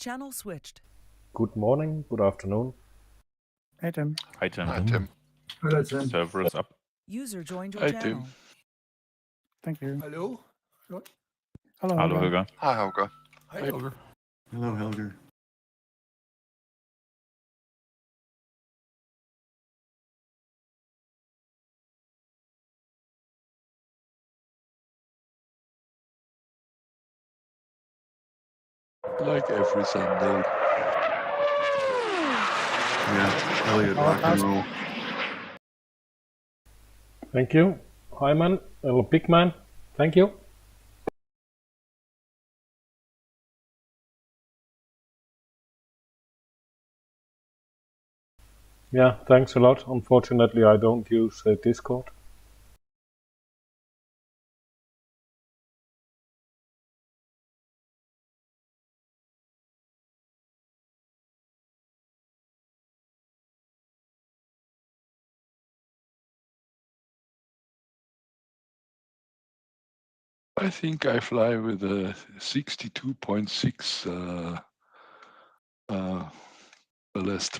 Channel switched. Good morning, good afternoon. Hey, Tim. Hi, Tim. Hi, Tim. Hello, Tim. Server is up. User joined your Hi, channel. Tim. Thank you. Hello? Hello, Hallo, Helga. Helga. Hi, Helga. Hi, Helga. Hello, Helga. Like every Sunday. Yeah, Elliot, rock and roll. Thank you. Hi, man. Little big man. Thank you. Yeah, thanks a lot. Unfortunately, I don't use Discord. I think I fly with a 62.6 ballast.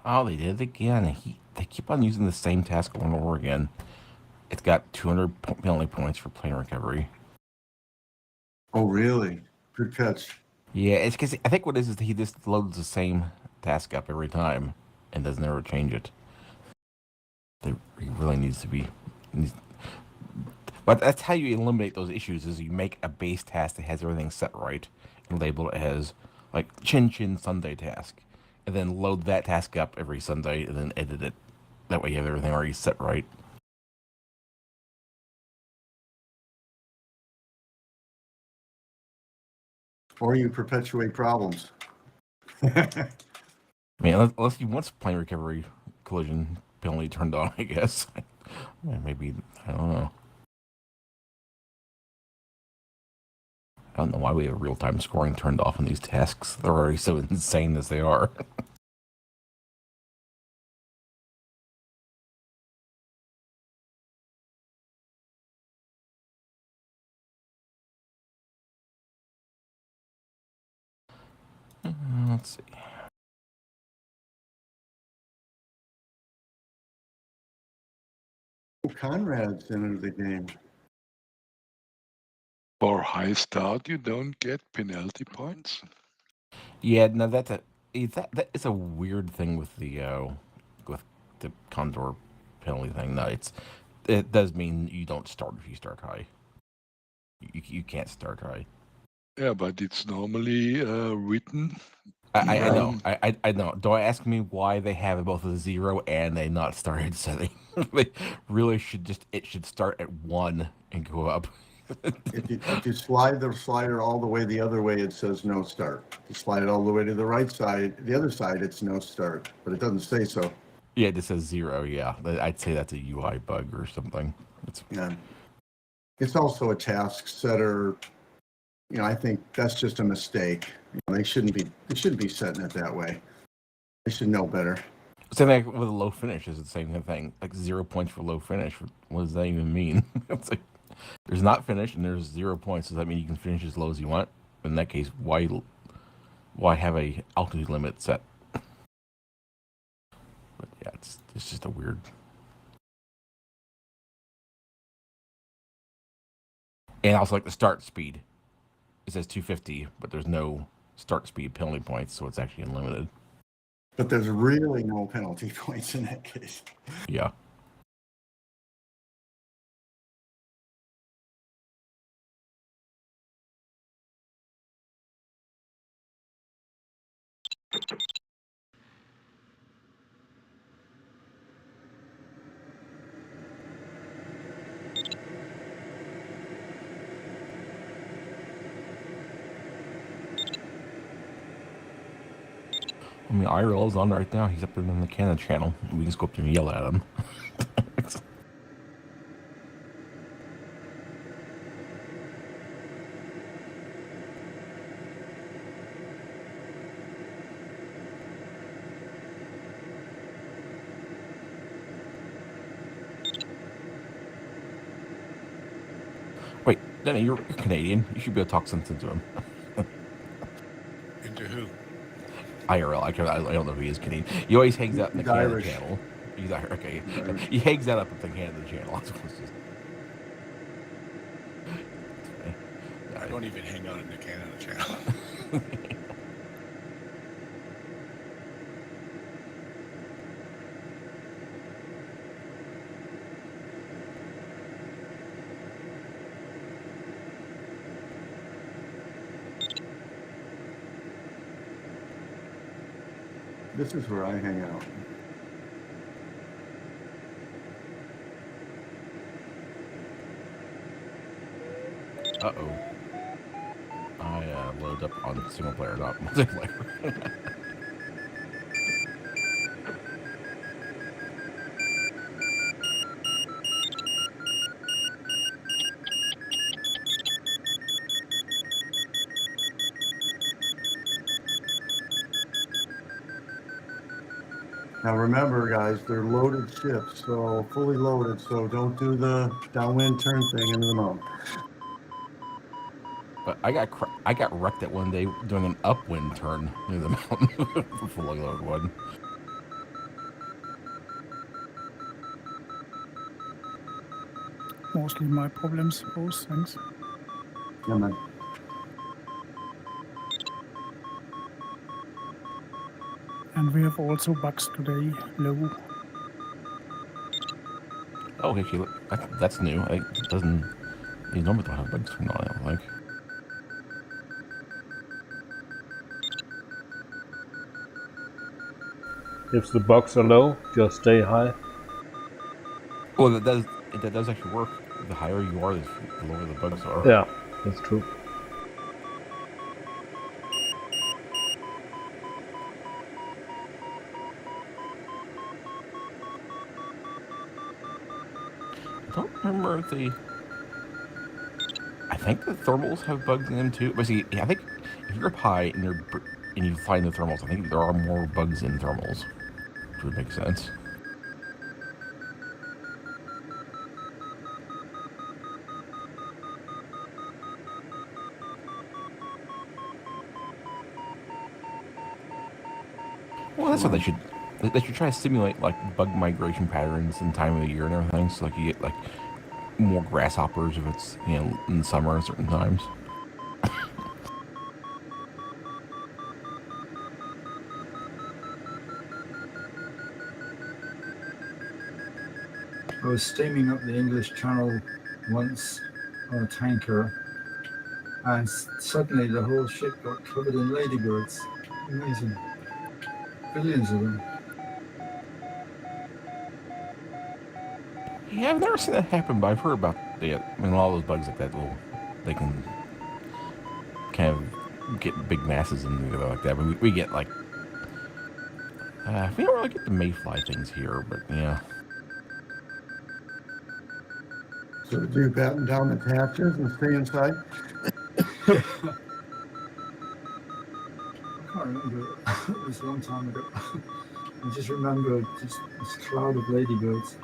Oh, they did it again. They keep on using the same task over and over again. It's got 200 penalty points for plane recovery. Oh, really? Good catch. Yeah, it's because I think what it is he just loads the same task up every time and doesn't ever change it. He really needs to be. But that's how you eliminate those issues: is you make a base task that has everything set right and label it as like Chin Chin Sunday task, and then load that task up every Sunday and then edit it. That way you have everything already set right. Or you perpetuate problems. I mean, unless you want plane recovery collision penalty turned on, I guess. Yeah, maybe, I don't know. I don't know why we have real-time scoring turned off on these tasks. They're already so insane as they are. Let's see. Conrad's into the game. For high start, you don't get penalty points. Yeah, no, that is a weird thing with the Condor penalty thing. No, it does mean you don't start if you start high. You can't start high. Yeah, but it's normally written. I know. I know. Don't ask me why they have both a 0 and a not started setting. They really it should start at 1 and go up. If you slide the slider all the way the other way, it says no start. If you slide it all the way to the right side, the other side, it's no start. But it doesn't say so. Yeah, it just says 0, yeah. I'd say that's a UI bug or something. Yeah. It's also a task setter. I think that's just a mistake. They shouldn't be setting it that way. They should know better. Same thing with a low finish is the same thing. Like 0 points for low finish. What does that even mean? It's like there's not finish and there's 0 points. Does that mean you can finish as low as you want? In that case, why have a altitude limit set? it's just a weird. And also like the start speed, it says 250, but there's no start speed penalty points, so it's actually unlimited. But there's really no penalty points in that case. Yeah. I mean, IRL's on right now. He's up in the Canada channel. We can just go up there and yell at him. Wait, Denny, you're Canadian. You should be able to talk sense into him. Into who? IRL. I don't know if he is Canadian. He always hangs out in the He's Canada Irish. channel. He's Irish. Okay. He's Irish. He hangs that up at the Canada channel. That's what's just... I don't even hang out in the Canada channel. This is where I hang out. Uh-oh. I load up on single player, not multiplayer. Now remember, guys, they're loaded ships, so fully loaded, so don't do the downwind turn thing into the mountain. But I got wrecked that one day doing an upwind turn near the mountain. Fully loaded one. Mostly my problems, both, thanks. Yeah, man. And we have also bugs today, low. Oh, actually, look, that's new. It doesn't. You normally don't have bugs turned on, I don't think. If the bugs are low, just stay high. Well, that does actually work. The higher you are, the lower the bugs are. Yeah, that's true. I don't remember if the. I think the thermals have bugs in them too. But see, I think if you're up high and you fly in the thermals, I think there are more bugs in thermals, which would make sense. Well, that's what they should. They should try to simulate like bug migration patterns and time of the year and everything. So like you get like more grasshoppers if it's in the summer at certain times. I was steaming up the English Channel once on a tanker, and suddenly the whole ship got covered in ladybirds. Amazing. Billions of them. Yeah, I've never seen that happen, but I've heard about all those bugs like that. They can kind of get big masses and things like that. But we get like we don't really get the mayfly things here, but yeah. So do you batten down the hatches and stay inside? I can't remember. It was a long time ago. I just remember just this cloud of ladybirds.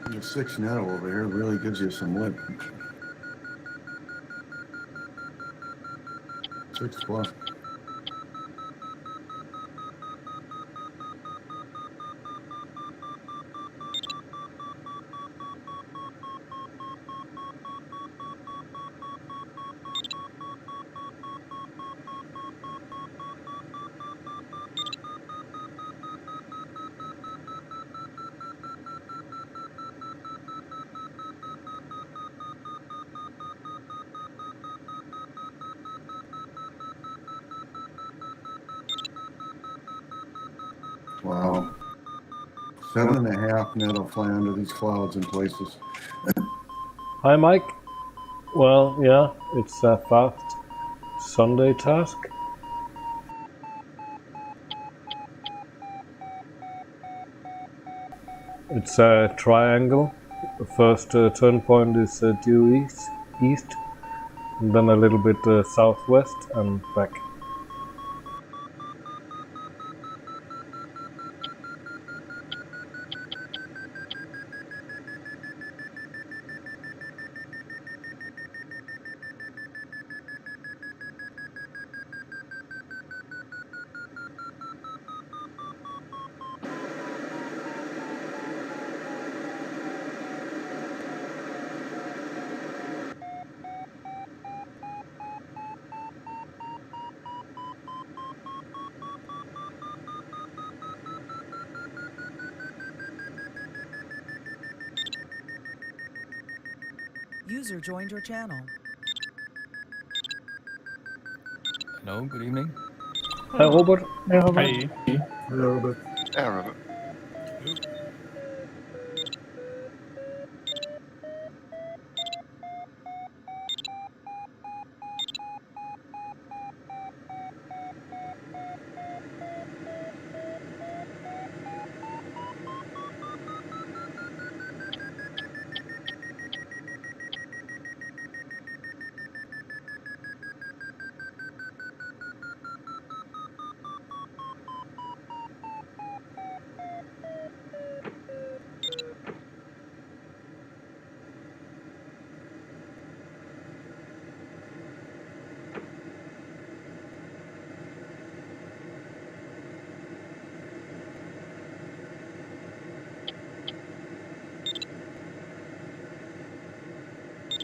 The 6 netto over here really gives you some lip. 6+. Wow. 7.5 net will fly under these clouds in places. Hi, Mike. Well, yeah, it's a fast Sunday task. It's a triangle. The first turn point is due east, and then a little bit southwest and back. User joined your channel. Hello, good evening. Hi, Robert. Yeah, Robert. Hey. Hello, Robert. Yeah, Robert.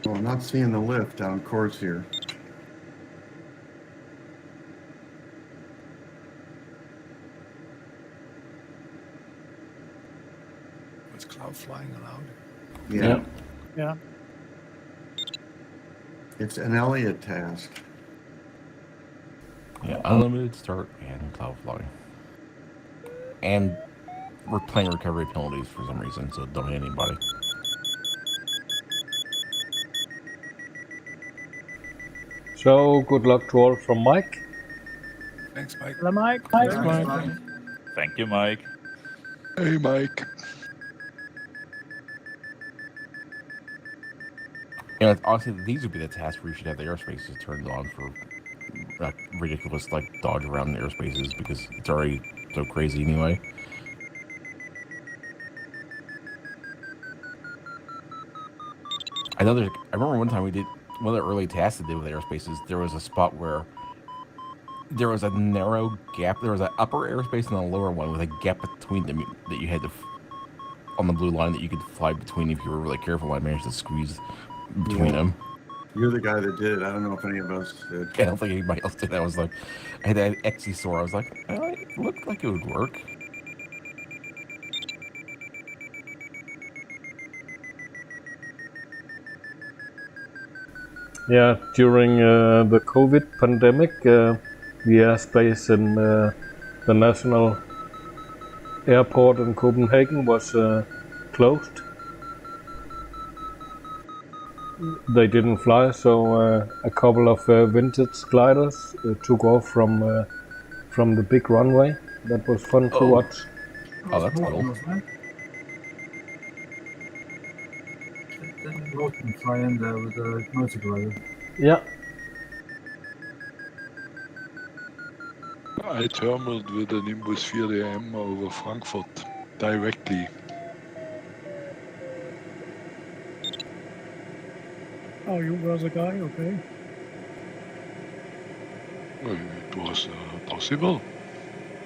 Well, I'm not seeing the lift down course here. Was cloud flying allowed? Yeah. Yeah. It's an Elliott task. Yeah, unlimited start and cloud flying. And we're playing recovery penalties for some reason, so don't hit anybody. So, good luck to all from Mike. Thanks, Mike. Hello, Mike. Thanks, Mike. Mike. Thank you, Mike. Hey, Mike. And honestly, these would be the tasks where you should have the airspaces turned on for ridiculous like dodge around the airspaces because it's already so crazy anyway. I remember one time we did one of the early tasks to do with airspaces. There was a spot where there was a narrow gap. There was an upper airspace and a lower one with a gap between them that you had to on the blue line that you could fly between if you were really careful. I managed to squeeze between them. You're the guy that did it. I don't know if any of us did. I don't think anybody else did. I was like, I had that XE sore. I was like, it looked like it would work. Yeah, during the COVID pandemic, the airspace in the national airport in Copenhagen was closed. They didn't fly, so a couple of vintage gliders took off from the big runway. That was fun to watch. Oh, that's cool. Didn't Norton fly in there with a motor glider? Yeah, I terminaled with a Nimbus 4DM over Frankfurt directly. Oh, you were the guy? Okay. Well, it was possible.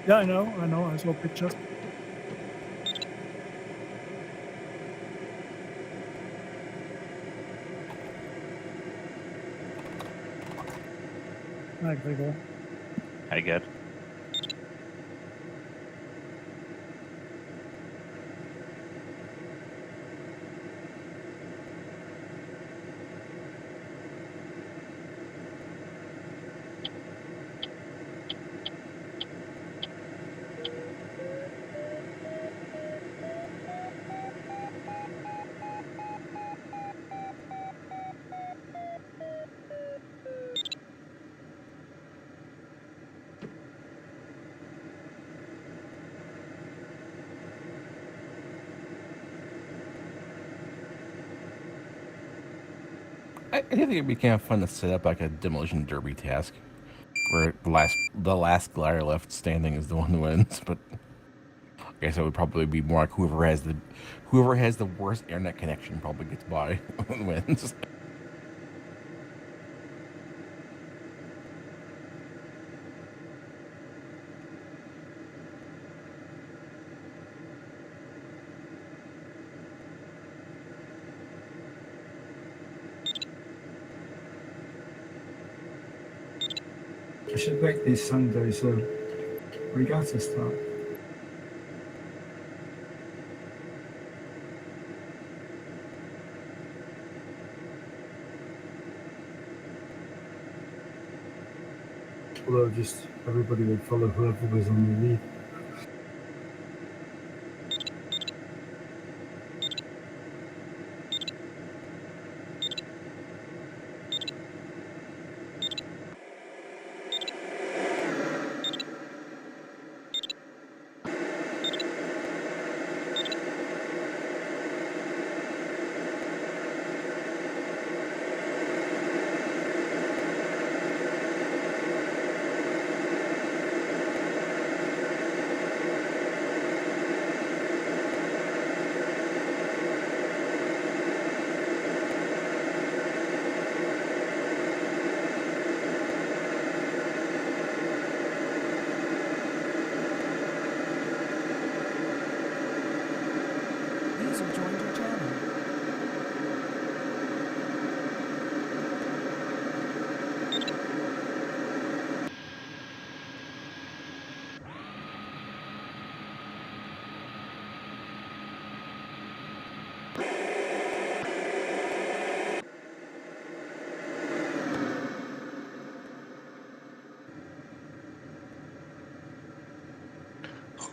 Yeah, I know. I saw pictures. Hi, Gregor. I get. I think it'd be kind of fun to set up like a demolition derby task, where the last glider left standing is the one who wins. But I guess it would probably be more like whoever has the worst internet connection probably gets by and wins. I should make this Sunday's regatta start. Although just everybody would follow whoever was on the lead. User joined your channel.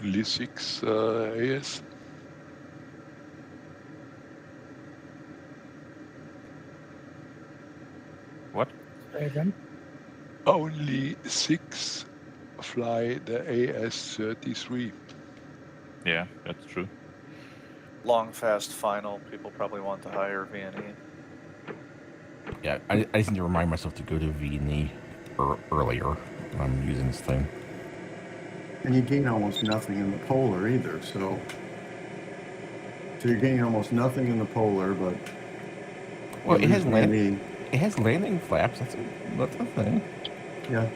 Only 6 AS. What? Say again. Only 6 fly the AS-33. Yeah, that's true. Long, fast final. People probably want the higher VNE. Yeah, I just need to remind myself to go to VNE earlier when I'm using this thing. And you gain almost nothing in the polar either, so you're gaining almost nothing in the polar, but Well, you it has lose landing. VNE. It has landing flaps. That's a thing. Yeah,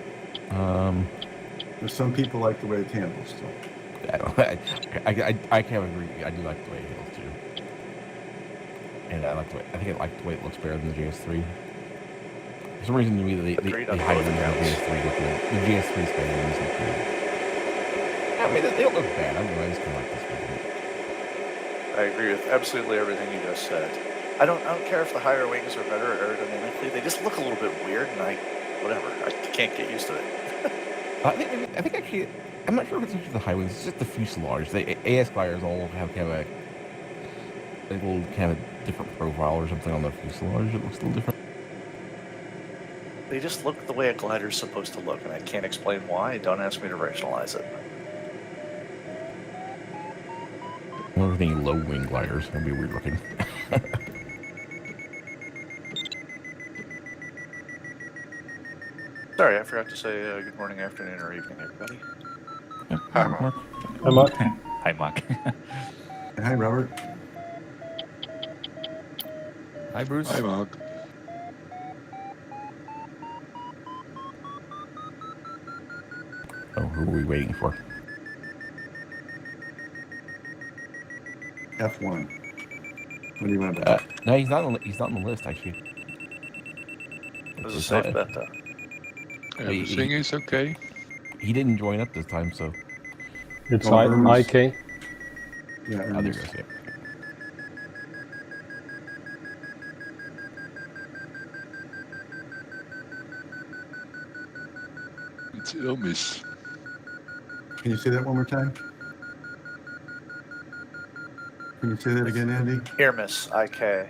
there's some people like the way it handles. So. I can't agree. I do like the way it handles too, and I think I like the way it looks better than the GS3. For some reason to me, they hide in the GS3 look good. The GS3 Skylanders look good. I mean, they don't look bad. I just kind of like this one. I agree with absolutely everything you just said. I don't care if the higher wings are better aerodynamically. They just look a little bit weird, and I can't get used to it. I think actually, I'm not sure if it's actually the high wings. It's just the fuselage. The AS gliders all have kind of a little kind of different profile or something on the fuselage. It looks a little different. They just look the way a glider's supposed to look, and I can't explain why. Don't ask me to rationalize it. I don't think low wing gliders. That'd be weird looking. Sorry, I forgot to say good morning, afternoon, or evening, everybody. Hi, Mark. Hi, Mark. Hi, Mark. Hi, Robert. Hi, Bruce. Hi, Mark. Oh, who are we waiting for? F1. What do you want to bet? No, he's not. He's not on the list actually. It was a It's not- safe bet, though. Everything is okay. He didn't join up this time, so It's Oh, Irma's- IK. Yeah, there Irma's- goes. Yep. It's Ilmis. Can you say that one more time? Can you say that again, Andy? Irmis, IK.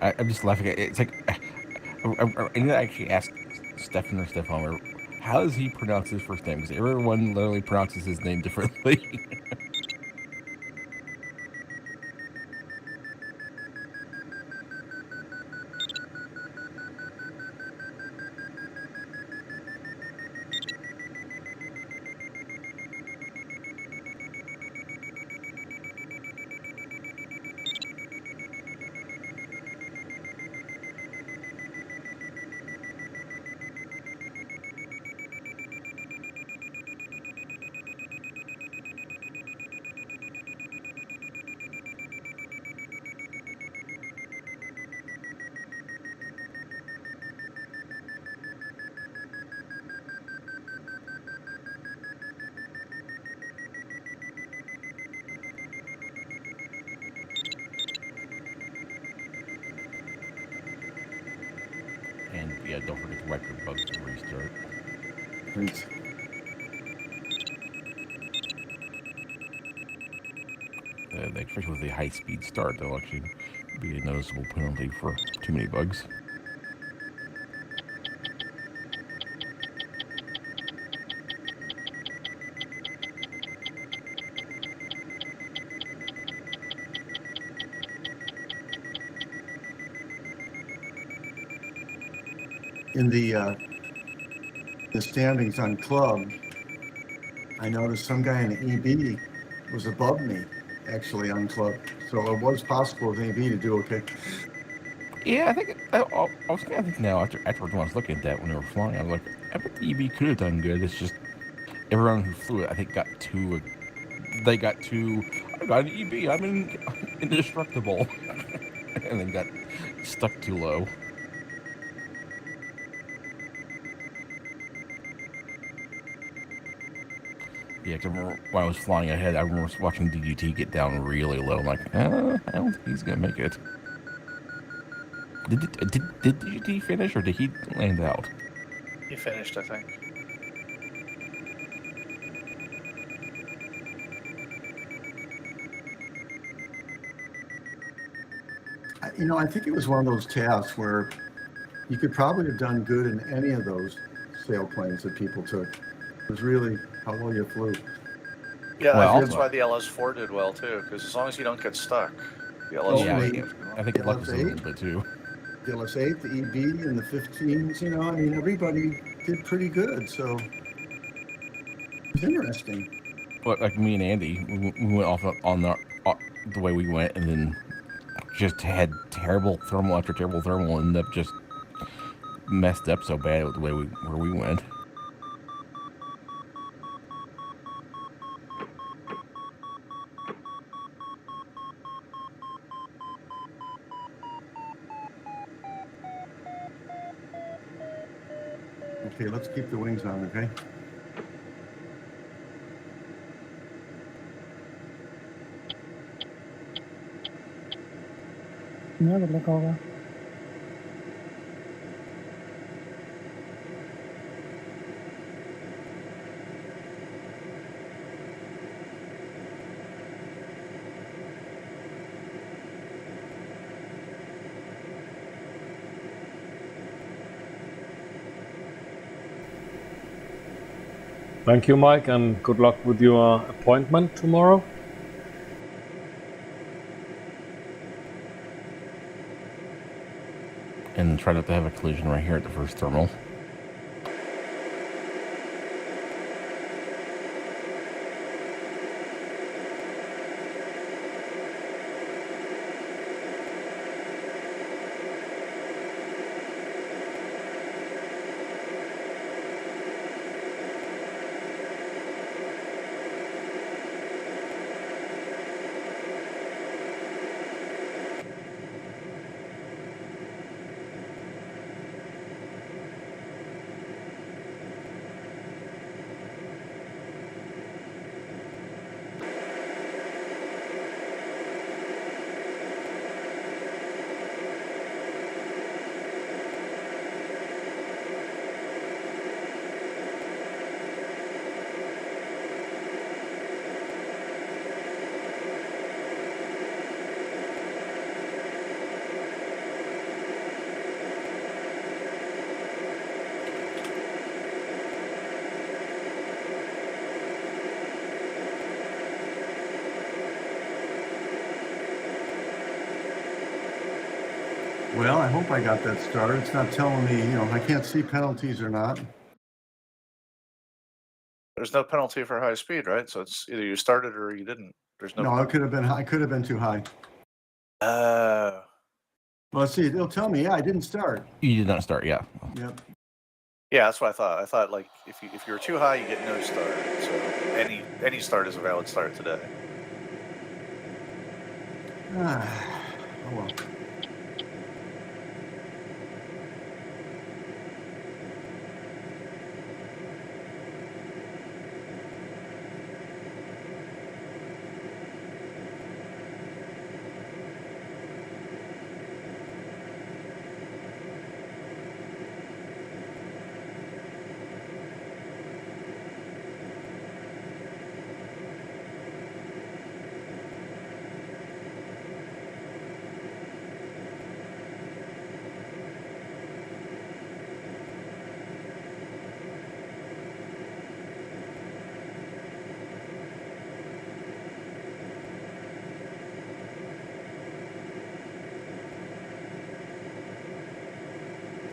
I'm just laughing at it. It's like I need to actually ask Stefan or Stefan, how does he pronounce his first name? Because everyone literally pronounces his name differently. And yeah, don't forget to wipe your bugs and restart. Thanks. Especially with the high-speed start, there'll actually be a noticeable penalty for too many bugs. In the standings on club, I noticed some guy in the EB was above me, actually, on club. So it was possible with EB to do okay. Yeah, I think I was kind of thinking now afterwards when I was looking at that when they were flying, I was like, I bet the EB could have done good. It's just everyone who flew it, I think, got too. They got too. I got an EB. I'm indestructible, and then got stuck too low. Yeah, 'cause I remember when I was flying ahead, I remember watching DGT get down really low. I'm like, I don't think he's gonna make it. Did DGT finish or did he land out? He finished, I think. I think it was one of those tasks where you could probably have done good in any of those sailplanes that people took. It was really how well you flew. Yeah, Well, I think that's also- why the LS4 did well, too, because as long as you don't get stuck, the Oh, LS4 yeah, yeah. does well. I think Yeah, luck was a LS8. little bit too. The LS8, the EB, and the 15s, I mean, everybody did pretty good. So it was interesting. But like me and Andy, we went off on the way we went, and then just had terrible thermal after terrible thermal, and ended up just messed up so bad with the way where we went. Okay, let's keep the wings on, okay? Ja, det blir over. Thank you, Mike, and good luck with your appointment tomorrow. And try not to have a collision right here at the first thermal. Well, I hope I got that started. It's not telling me, I can't see penalties or not. There's no penalty for high speed, right? So it's either you started or you didn't. There's no. No, it could have been. I could have been too high. Uh, Well, let's see. It'll tell me. Yeah, I didn't start. You did not start, yeah. Yep. yeah, that's what I thought. I thought like if you were too high, you get no start. So any start is a valid start today. Oh well.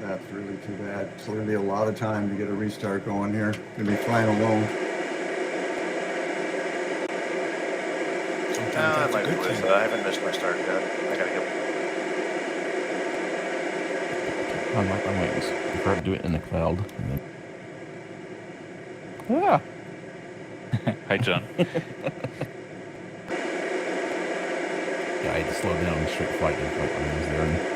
That's really too bad. Clearly a lot of time to get a restart going here. Gonna be flying alone. I might be with I haven't missed my start yet. I gotta get. Unlike my wings. I prefer to do it in the cloud. Ah! Hi, John. Yeah, I had to slow down the straight flight when I was there.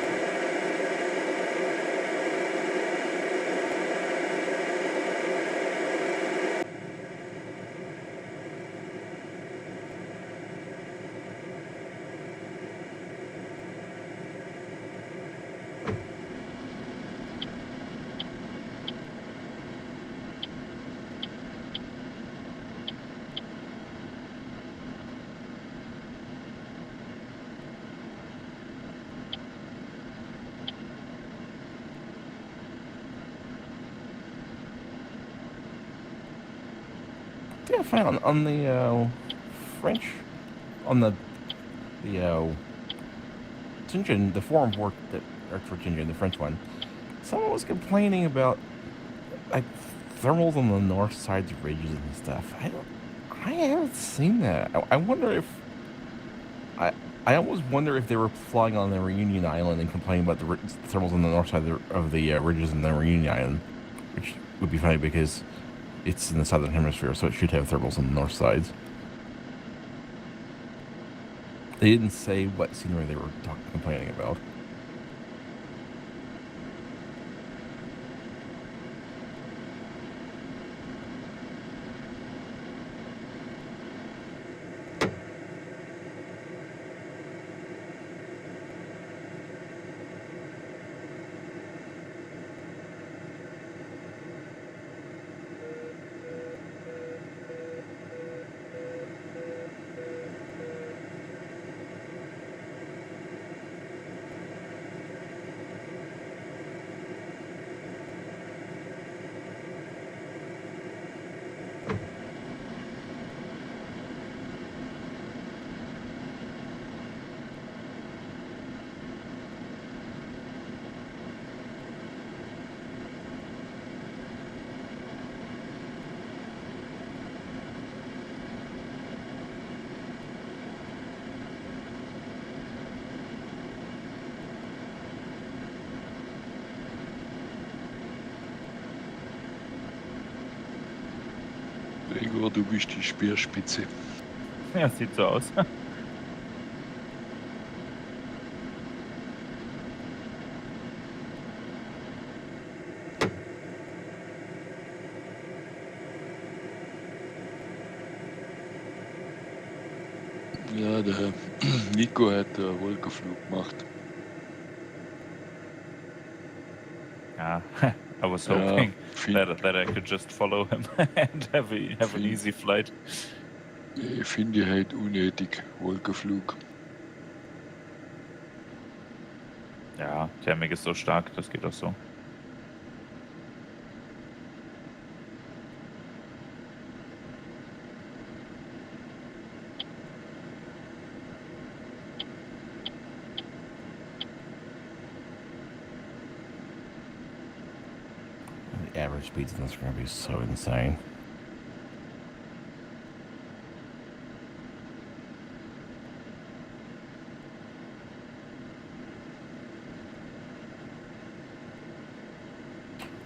Yeah, I found on the French, on the Tchin Tchin, the forum for Tchin Tchin, the French one, someone was complaining about like thermals on the north sides of ridges and stuff. I haven't seen that. I wonder if I almost wonder if they were flying on the Reunion Island and complaining about the thermals on the north side of the ridges in the Reunion Island, which would be funny because it's in the southern hemisphere, so it should have thermals on the north sides. They didn't say what scenery they were complaining about. Gregor, du bist die Speerspitze. Ja, sieht so aus. Ja, der Nico hat einen Wolkenflug gemacht. Yeah, I was Ja, hoping find, that I could just follow him and have an easy flight. ich finde halt unnötig, Wolkenflug. Ja, Thermik ist so stark, das geht auch so. average speeds in this are going to be so insane.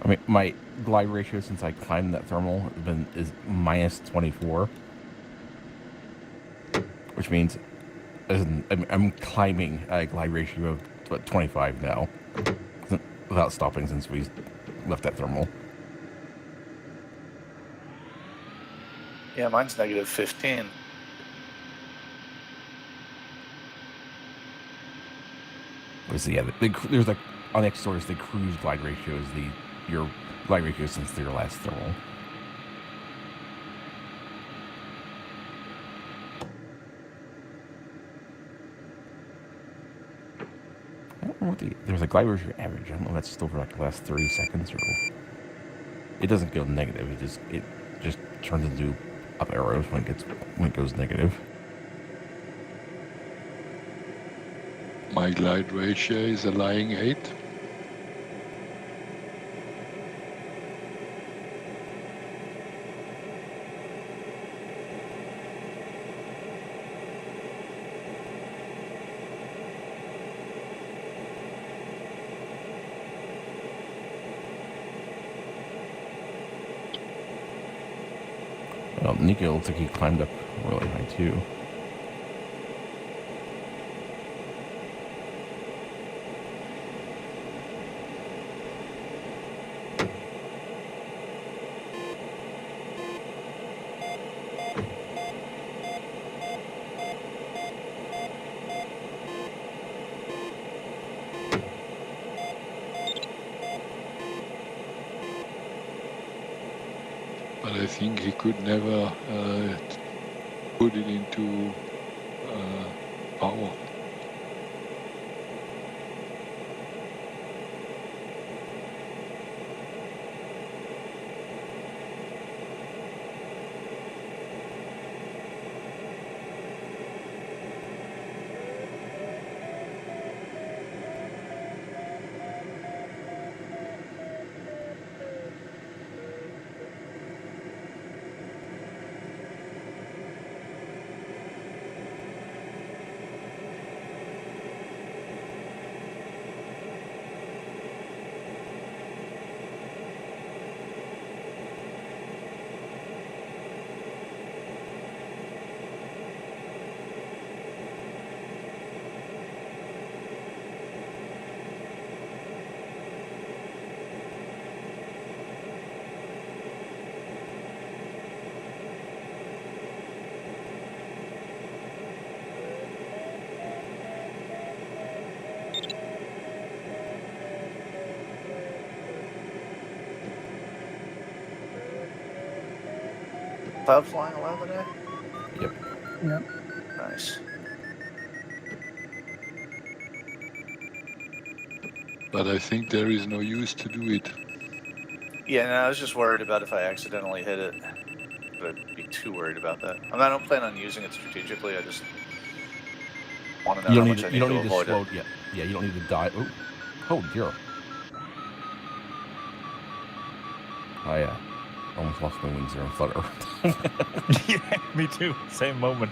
I mean, my glide ratio since I climbed that thermal is minus 24, which means I'm climbing a glide ratio of what, 25 now, without stopping since we left that thermal. Yeah, mine's negative 15. There's like on the X-Source, the cruise glide ratio is your glide ratio since your last thermal. I don't know what there's a glide ratio average. I don't know if that's still for like the last 30 seconds or. It doesn't go negative. It just turns into up arrows when it goes negative. My glide ratio is a lying 8. Well, Nico looks like he climbed up really high too. But I think he could never put it into power. Cloud flying alive today? Yep. Yeah. Nice. But I think there is no use to do it. Yeah, no, I was just worried about if I accidentally hit it. But I'd be too worried about that. I mean, I don't plan on using it strategically. I just want to know You how don't much need I to, need you don't to need to avoid slow. it. Yeah, you don't need to die. Oh dear. I almost lost my wings there and flutter. Yeah, me too. Same moment.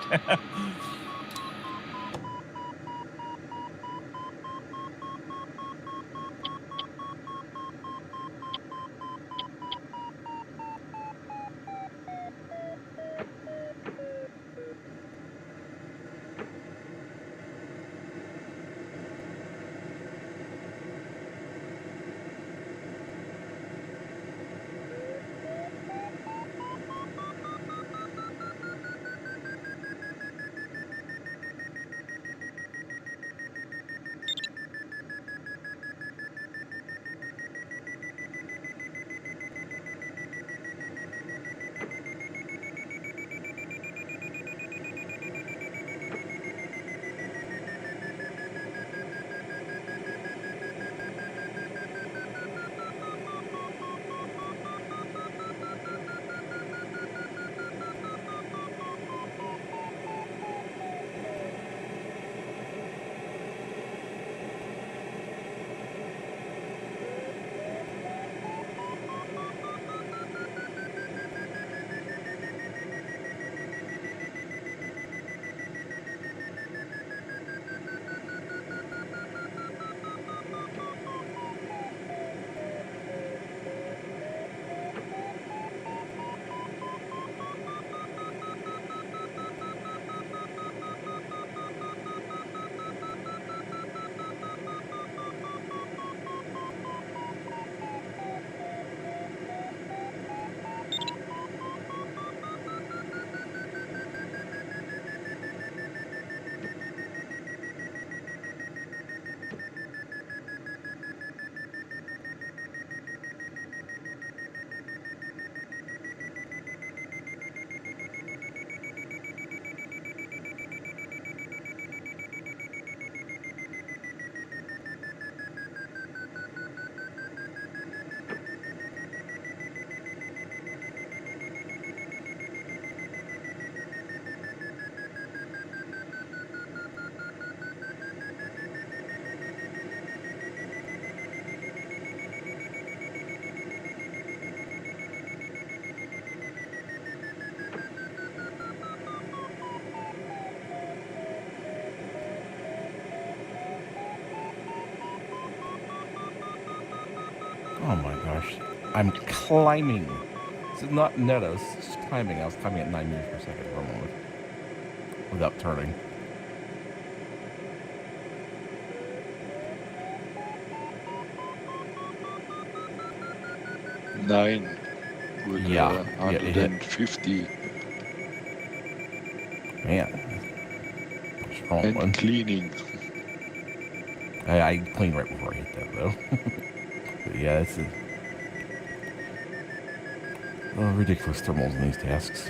Oh my gosh. I'm climbing. This is not Netos, it's just climbing. I was climbing at 9 meters per second for a moment. Without turning. Nine with Yeah, it hit. 150 Man. Strong and one. cleaning. I cleaned right before I hit that though. But yeah, it's ridiculous thermals in these tasks.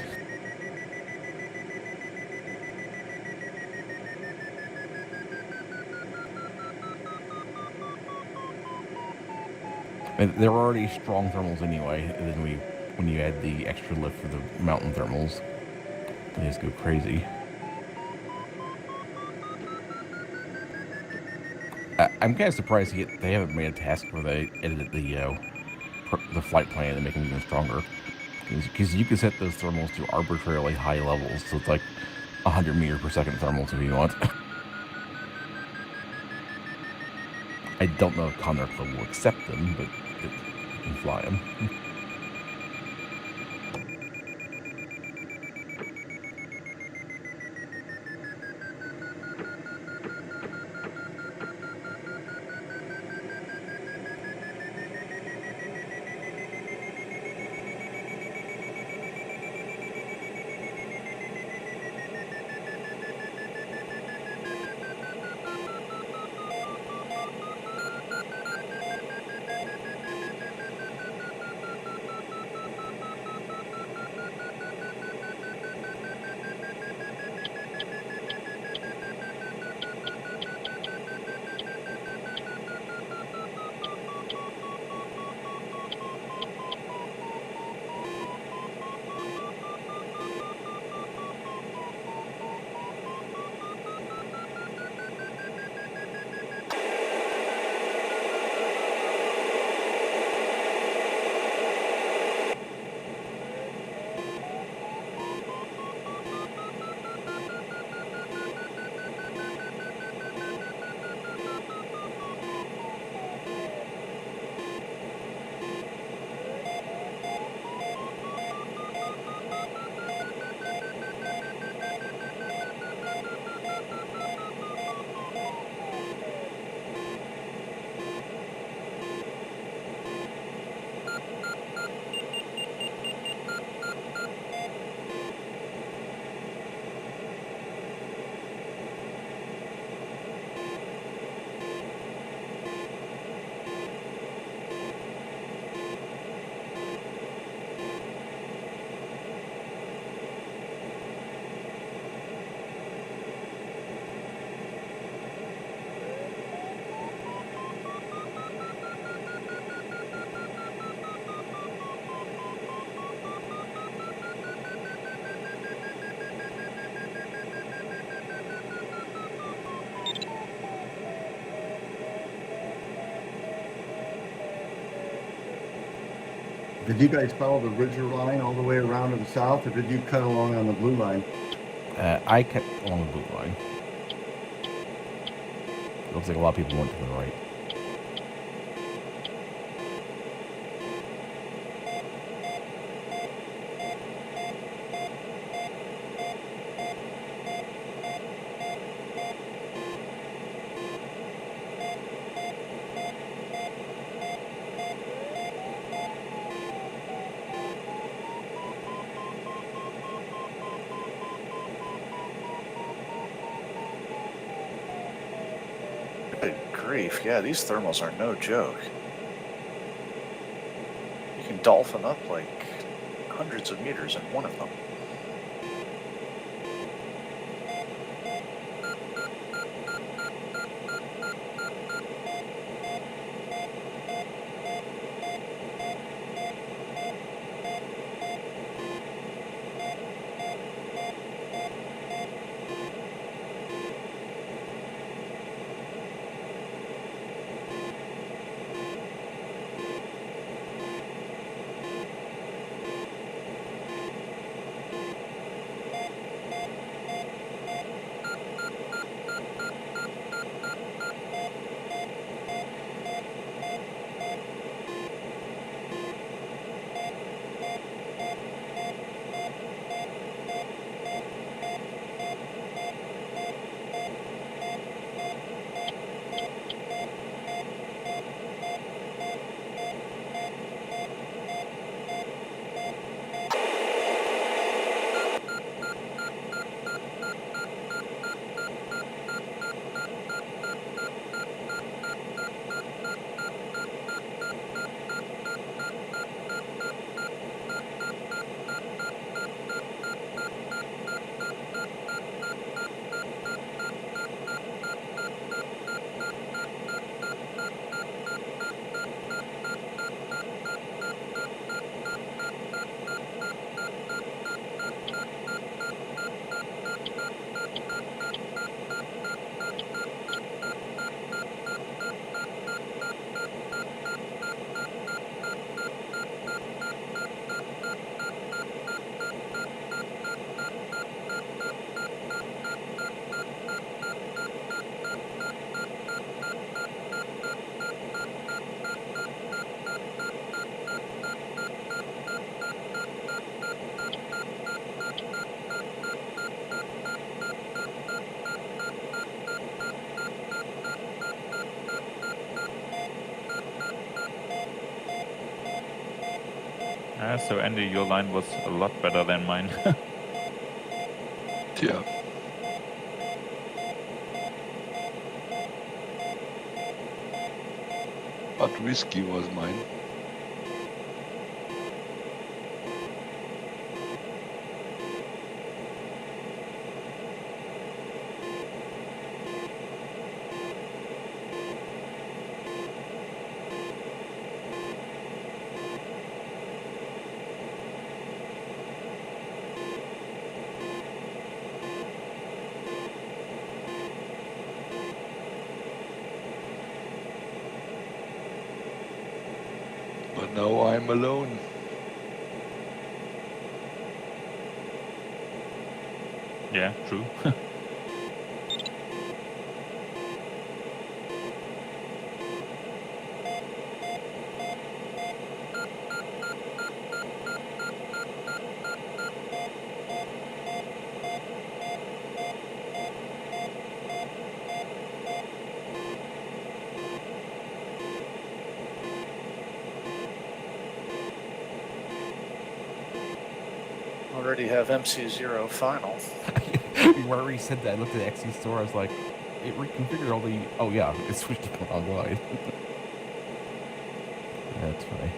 And they're already strong thermals anyway, and then when you add the extra lift for the mountain thermals, they just go crazy. I'm kind of surprised they haven't made a task where they edited the flight plan and make them even stronger. Because you can set those thermals to arbitrarily high levels, so it's like 100 meters per second thermals if you want. I don't know if Condor3 will accept them, but you can fly them. Did you guys follow the Ridger line all the way around to the south, or did you cut along on the blue line? I cut along the blue line. Looks like a lot of people went to the right. Good grief, yeah, these thermals are no joke. You can dolphin up like hundreds of meters in one of them. So Andy, your line was a lot better than mine. Yeah. But whiskey was mine. But now I'm alone. Yeah, true. Already have MC0 final. Whenever he said that, I looked at the XE store. I was like, it reconfigured all the. Oh yeah, it switched to the wrong line. That's funny.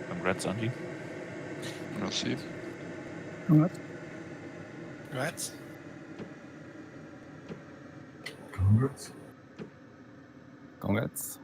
Congrats, Andy. Merci. Congrats. Congrats. Congrats. Congrats.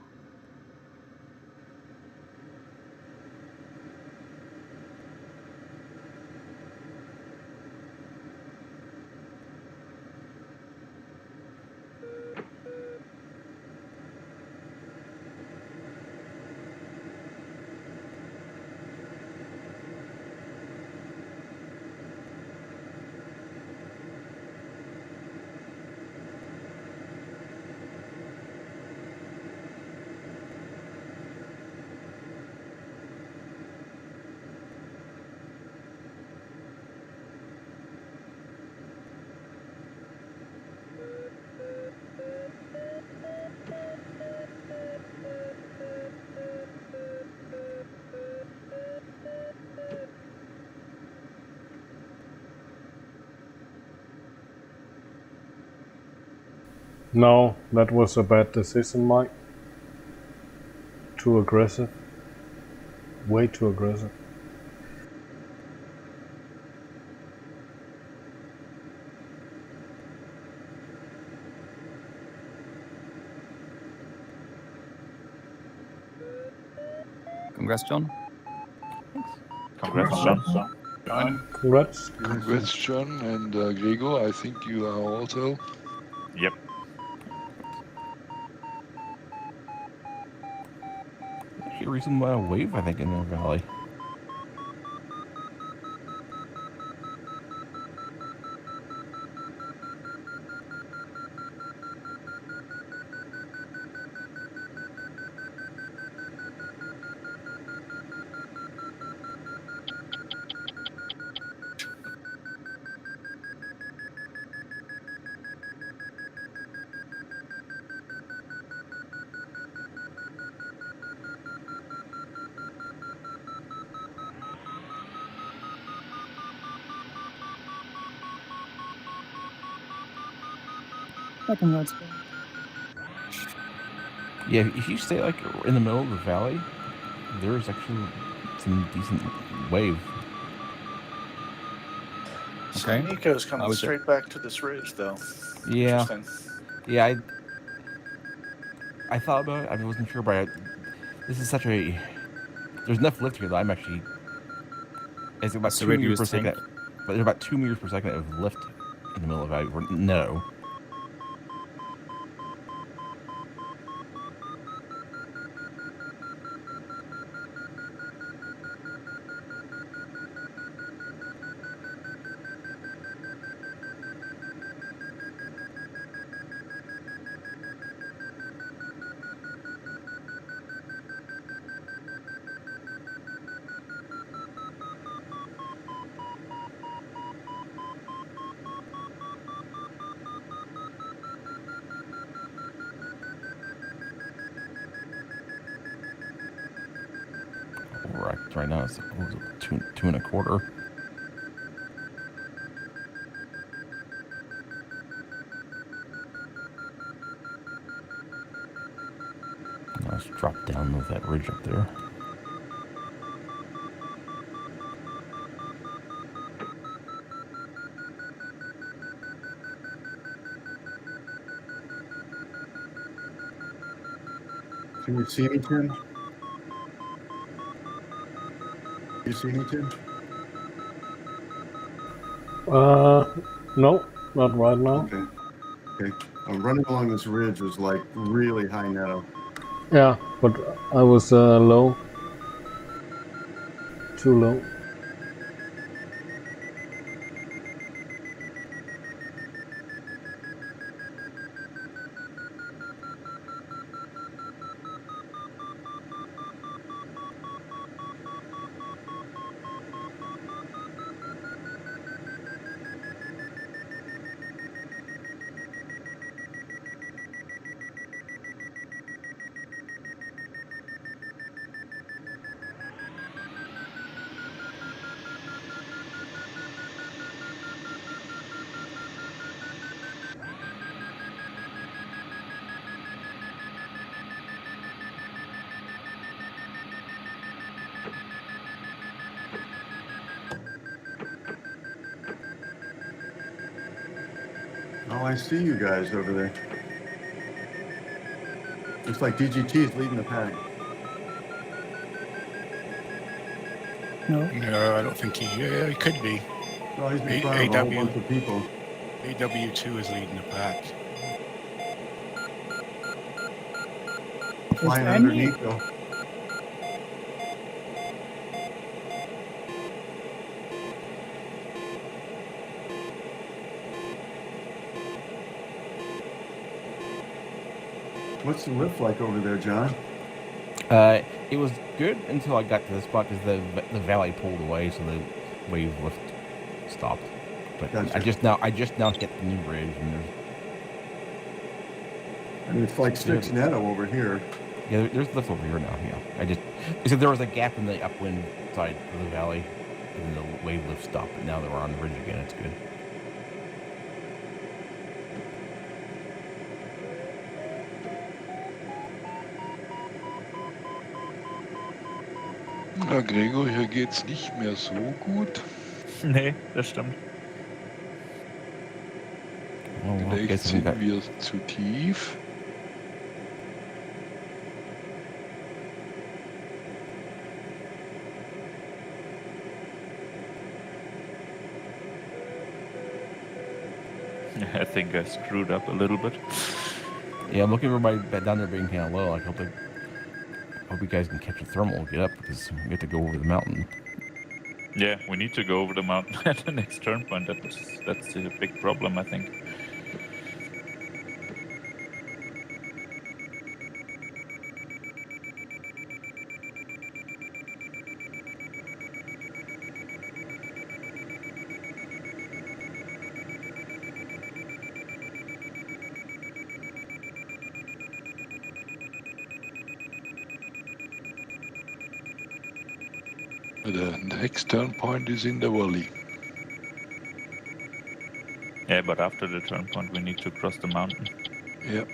No, that was a bad decision, Mike. Too aggressive. Way too aggressive. Congrats, John. Congrats, John. Congrats. Congrats, John and Gregor. I think you are also. Yep. Actually, a recent wave, I think, in the valley. Yeah, congrats. Yeah, if you stay like in the middle of the valley, there's actually some decent wave. So Okay. Nico's coming How is it? straight back to this ridge, though. Yeah, Interesting. yeah. I thought about it. I wasn't sure, but this is such a. There's enough lift here that I'm actually. It's about It's a 2 meters per reduced second. tank. But there's about 2 meters per second of lift in the middle of the valley. No. Right now it's two and a quarter. Let's drop down with that ridge up there. Can you see me, Tim? You see me, Tim? No, not right now. Okay. Okay. Running along this ridge was like really high netto. Yeah, but I was low. Too low. I see you guys over there. Looks like DGT is leading the pack. No, No, I don't think he. Yeah, he could be. No, he's in front of a whole AW. bunch of people. AW2 is leading the pack. Flying any- underneath though. What's the lift like over there, John? It was good until I got to the spot because the valley pulled away, so the wave lift stopped. But Gotcha. I just now hit the new bridge, and there's I mean, it's like Sticks Netto over here. there's lift over here now. Yeah, so there was a gap in the upwind side of the valley, and then the wave lift stopped. But now that we're on the bridge again, it's good. Na, Gregor, hier geht's nicht mehr so gut. Nee, das stimmt. Oh, well, Vielleicht guess we sind got- wir zu tief. I think I screwed up a little bit. Yeah, I'm looking for everybody down there being kind of low. I hope you guys can catch a thermal and get up because we have to go over the mountain. Yeah, we need to go over the mountain at the next turn point. That's a big problem, I think. The next turn point is in the valley. Yeah, but after the turn point, we need to cross the mountain. Yep.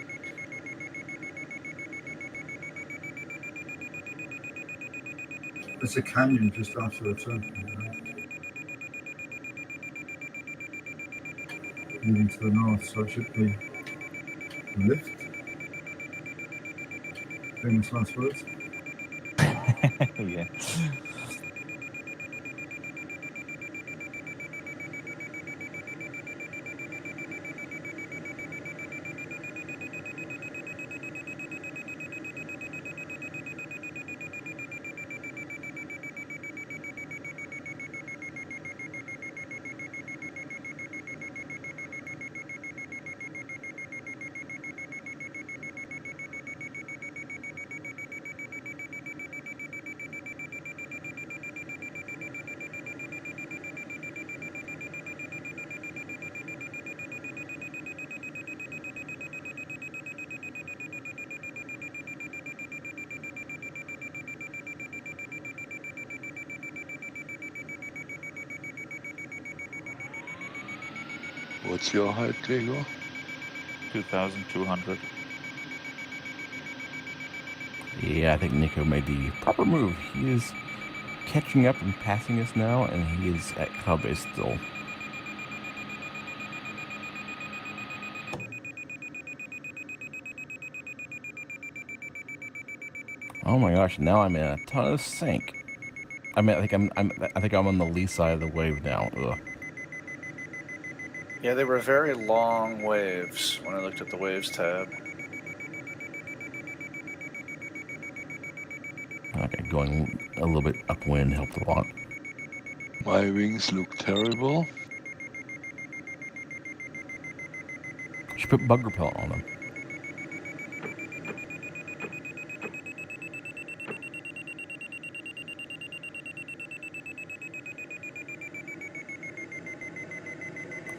There's a canyon just after the turn point, right? Leading to the north, so it should be a lift. Famous last words. Yeah. What's your height, Gregor? 2,200. Yeah, I think Nico made the proper move. He is catching up and passing us now, and he is at club base still. Oh my gosh! Now I'm in a ton of sink. I mean, I think I'm on the lee side of the wave now. Ugh. Yeah, they were very long waves when I looked at the waves tab. Okay, going a little bit upwind helped a lot. My wings look terrible. Should put bug repellent on them.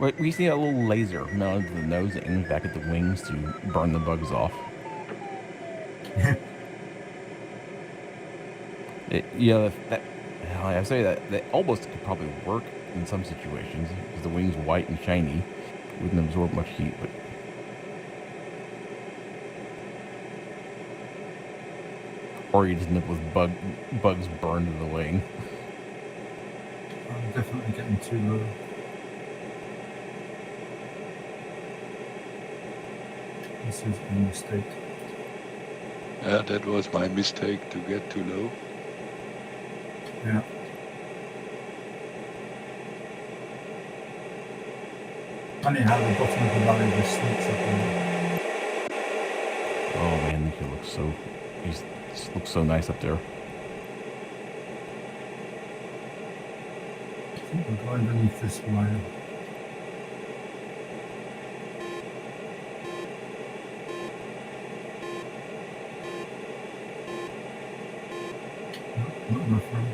Wait, we see a little laser mounted to the nose and aimed back at the wings to burn the bugs off. I say that almost could probably work in some situations because the wing's white and shiny, wouldn't absorb much heat, but. Or you just end up with bugs burned to the wing. I'm definitely getting too low. This is a mistake. Yeah, that was my mistake to get too low. Yeah. Funny how the bottom of the valley just sneaks up on you. Oh man, he looks so nice up there. I think we'll go underneath this wire. No, not enough room.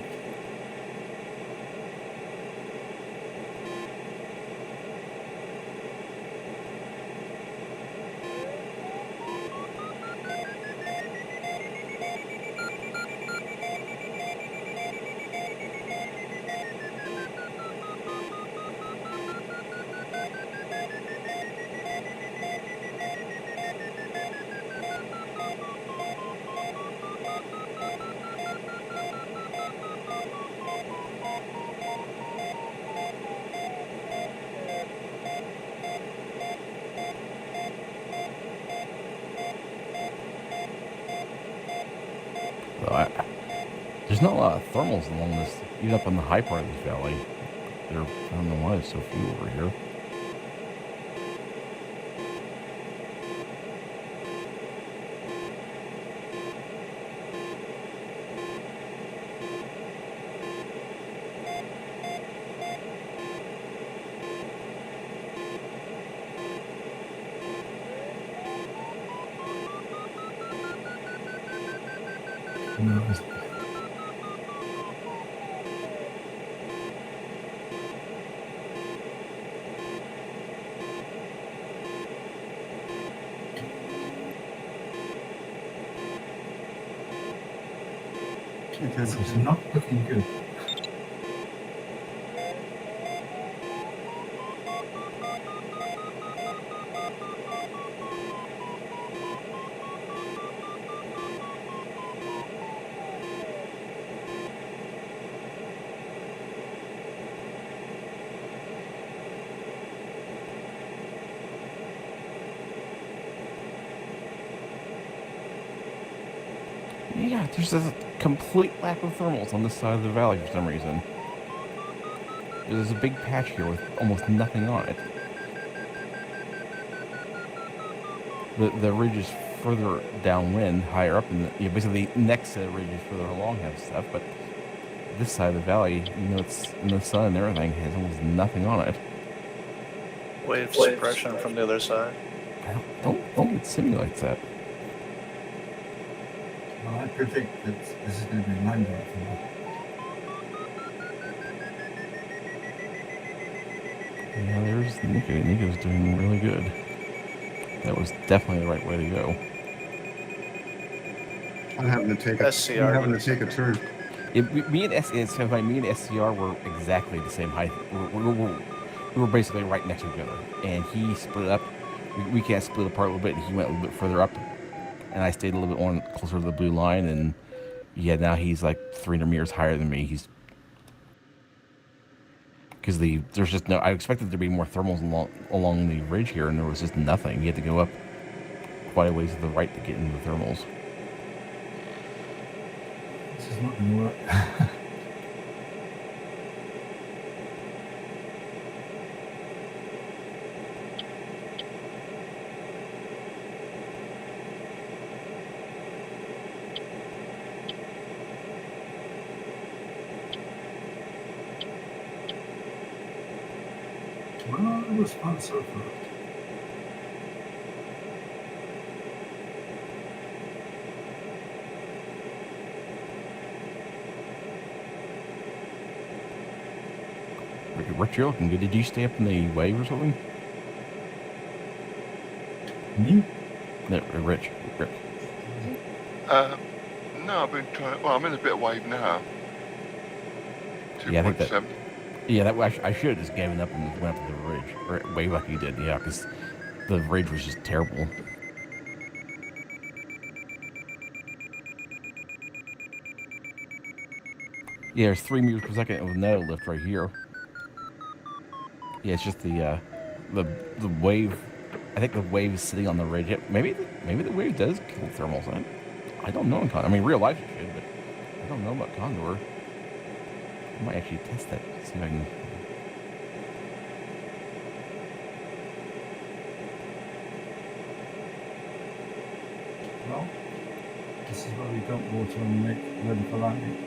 There's not a lot of thermals along this, even up on the high part of this valley. I don't know why there's so few over here. No, it's It's not looking good. Yeah, there's a complete lack of thermals on this side of the valley for some reason. There's a big patch here with almost nothing on it. The ridge is further downwind, higher up, and basically next to the ridge is further along have stuff, but this side of the valley, it's in the sun and everything, has almost nothing on it. Wave suppression from the other side. I don't think it simulates that. Well, I predict that this is going to be land right for me. Yeah, there's Nico. Nico's doing really good. That was definitely the right way to go. I'm having to take a turn. Me and SCR were exactly the same height. We were basically right next to each other, and he split up. We can't split apart a little bit, and he went a little bit further up, and I stayed a little bit closer to the blue line, and yeah, now he's like 300 meters higher than me. Because there's just no. I expected there to be more thermals along the ridge here, and there was just nothing. You had to go up quite a ways to the right to get into the thermals. This is not going to work. Well, it was fun so far. Rich, you're looking good. Did you stay up in the wave or something? Me? No, Rich. No, I've been trying. Well, I'm in a bit of wave now. 2.7. Yeah, I think that. Yeah, I should have just given up and went up to the ridge, or wave like you did. Yeah, because the ridge was just terrible. Yeah, there's 3 meters per second with no lift right here. Yeah, it's just the wave I think the wave is sitting on the ridge. Maybe the wave does kill thermals. I don't know. I mean, real life it should, but I don't know about Condor. I might actually test that. See if I can. Well, this is where we dump water and make ready for landing.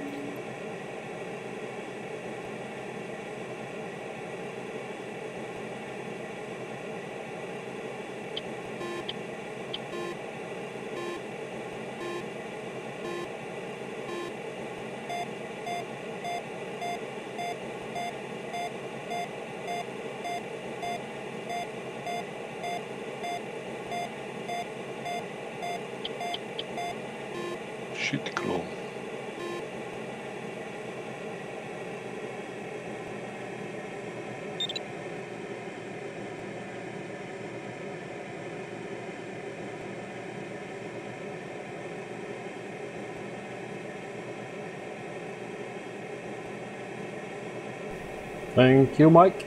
Cyklon. Thank you, Mike.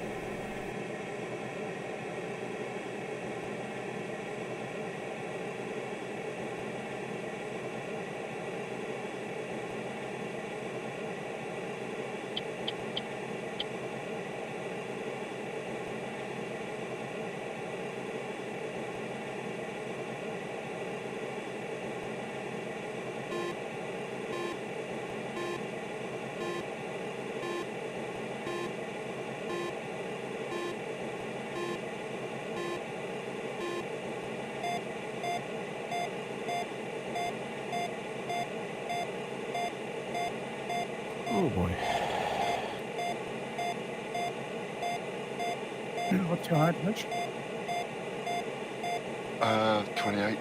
Oh boy. What's your height, Rich? 28.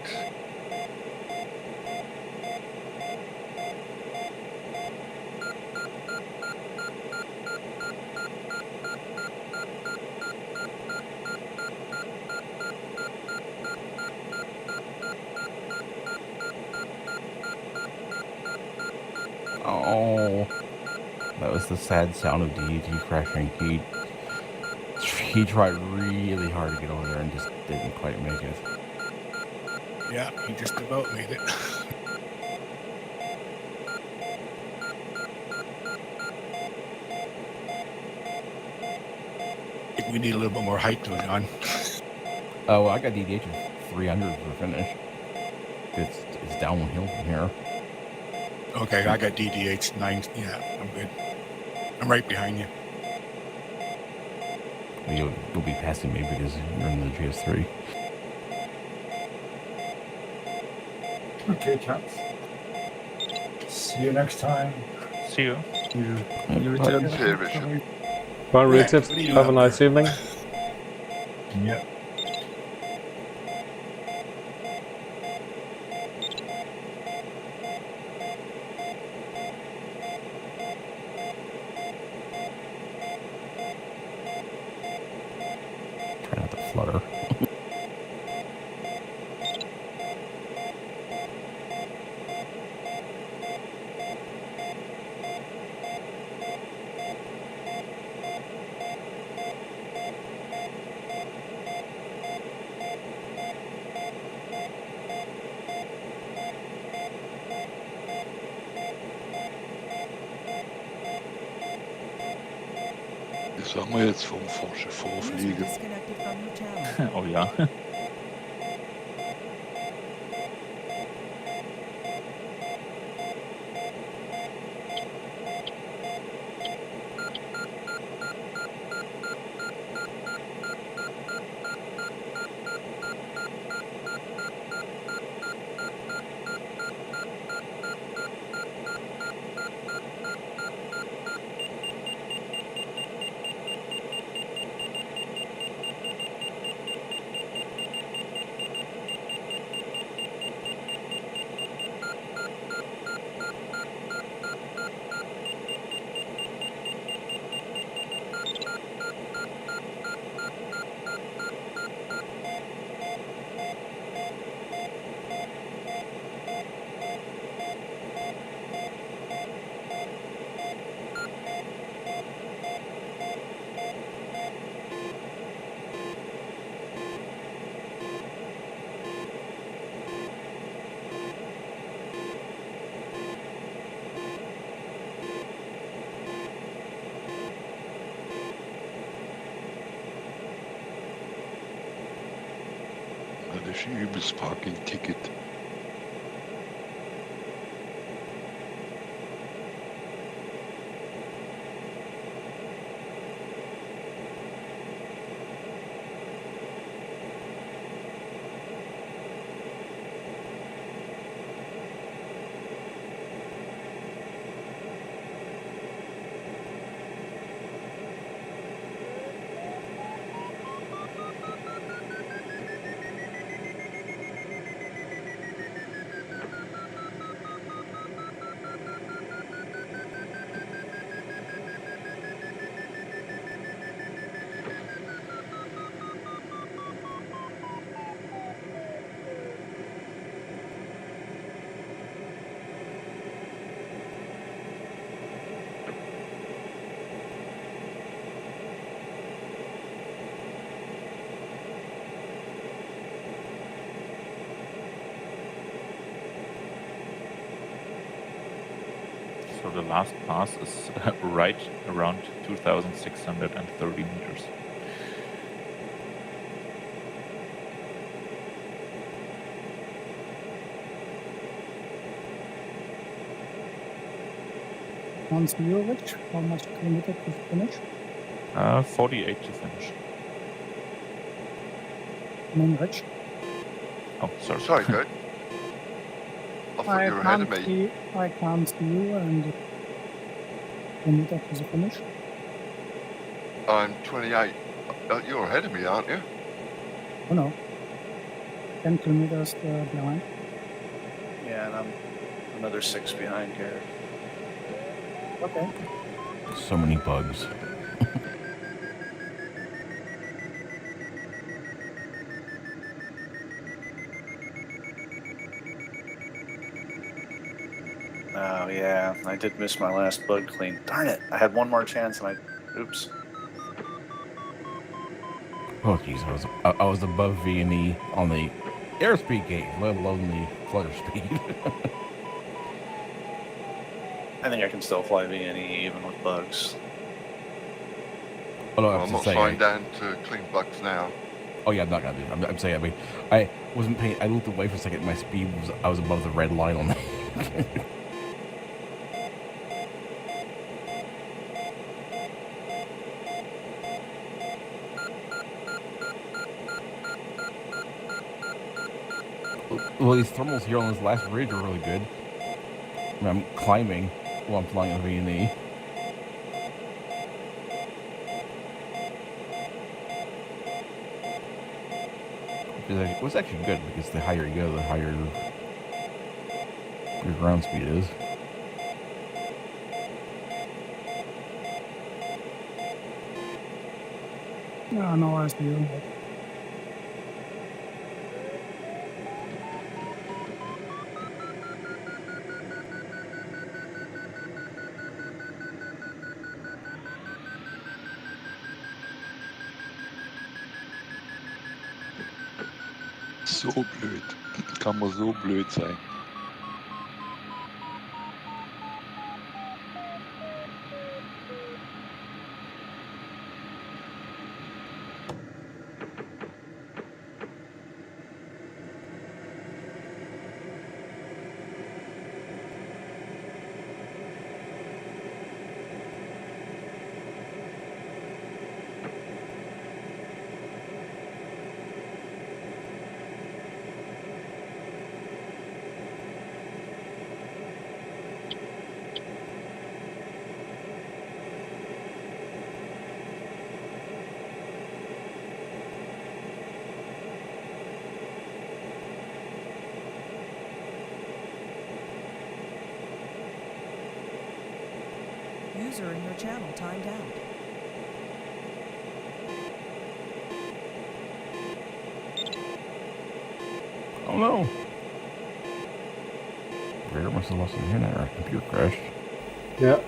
Oh, that was the sad sound of DET crashing. He tried really hard to get over there and just didn't quite make it. Yeah, he just about made it. I think we need a little bit more height going on. Oh, well, I got DDH of 300 for finish. It's downhill from here. Okay, I got DDH 9. Yeah, I'm good. I'm right behind you. Well, you'll be passing me because you're in the GS3. Okay, chaps. See you next time. See you. You Bye. See you, Richard. Bye, Richard. what are you Have a up nice there? evening. Yep. Try not to flutter. Sag mal jetzt vom Vorfliegen. Disconnected from your channel. Oh ja. übles Parking-Ticket. So the last pass is right around 2,630 meters. Once you reach, how much kilometer to finish? 48 to finish. Main reach. Oh, sorry. Sorry, Kurt. I thought you were ahead of me. I can't see you and kilometer to the finish. I'm 28. You're ahead of me, aren't you? Oh no. 10 kilometers behind. Yeah, and I'm another 6 behind here. Okay. So many bugs. Oh yeah, I did miss my last bug clean. Darn it! I had one more chance and oops. Oh jeez, I was above V&E on the airspeed gauge, let alone the flutter speed. I think I can still fly V&E even with bugs. Oh, no, I'm not slowing down to clean bugs now. Oh yeah, I'm not gonna do it. I'm saying, I mean, I wasn't paying. I looked away for a second. My speed I was above the red line on that. Well, these thermals here on this last ridge are really good. I mean, I'm climbing while I'm flying on V&E. It was actually good because the higher you go, the higher your ground speed is. Yeah, no, I see you. So blöd. Kann man so blöd sein. User in your channel timed out. Oh no! Raider must have lost some internet or our computer crashed. Yeah.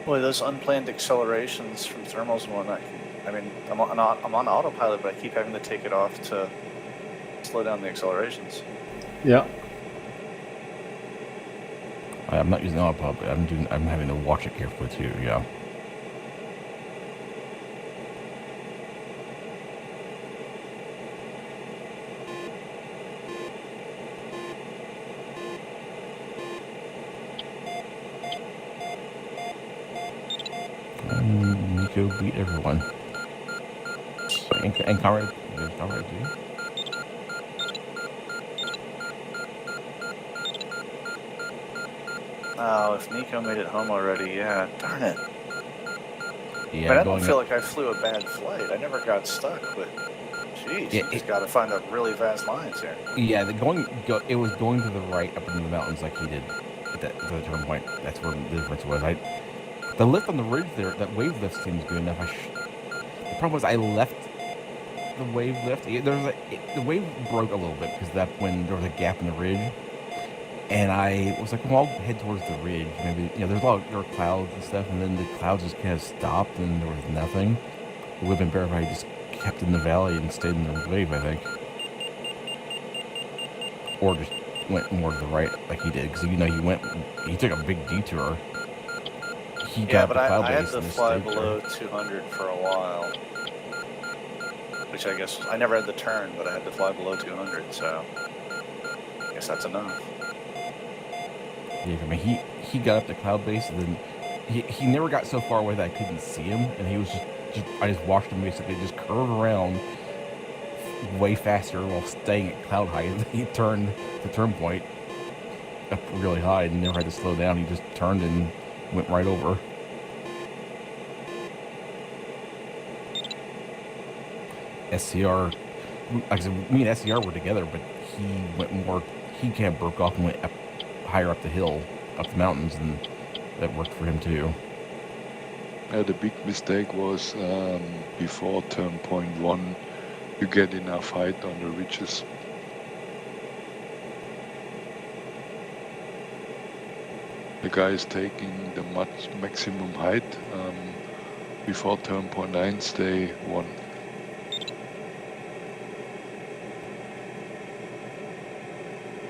Boy, those unplanned accelerations from thermals and whatnot. I mean, I'm on autopilot, but I keep having to take it off to slow down the accelerations. Yeah. I'm not using autopilot, but I'm having to watch it carefully too. Yeah. Nico beat everyone. And Conrad too. Oh, if Nico made it home already, yeah, darn it. Yeah, but I don't feel like I flew a bad flight. I never got stuck, but jeez, you just got to find out really fast lines here. Yeah, it was going to the right up into the mountains like he did at the turn point. That's where the difference was. The lift on the ridge there, that wave lift seems good enough. The problem was I left the wave lift. The wave broke a little bit because that's when there was a gap in the ridge. And I was like, well, I'll head towards the ridge. Maybe, there were clouds and stuff, and then the clouds just kind of stopped and there was nothing. It would have been better if I just kept in the valley and stayed in the wave, I think. Or just went more to the right like he did, because, he took a big detour. He got the cloud I had base to fly below 200 for a while. Which I guess, I never had the turn, but I had to fly below 200, so I guess that's enough. Yeah, I mean, he got up to cloud base, and then he never got so far away that I couldn't see him, and he was I just watched him basically just curve around way faster while staying at cloud height. And he turned the turn point up really high and never had to slow down. He just turned and went right over. SCR, like I said, me and SCR were together, but he kind of broke off and went up higher up the hill, up the mountains, and that worked for him too. The big mistake was before turn point 1, you get enough height on the ridges. The guy is taking the maximum height before turn point 9, stay 1.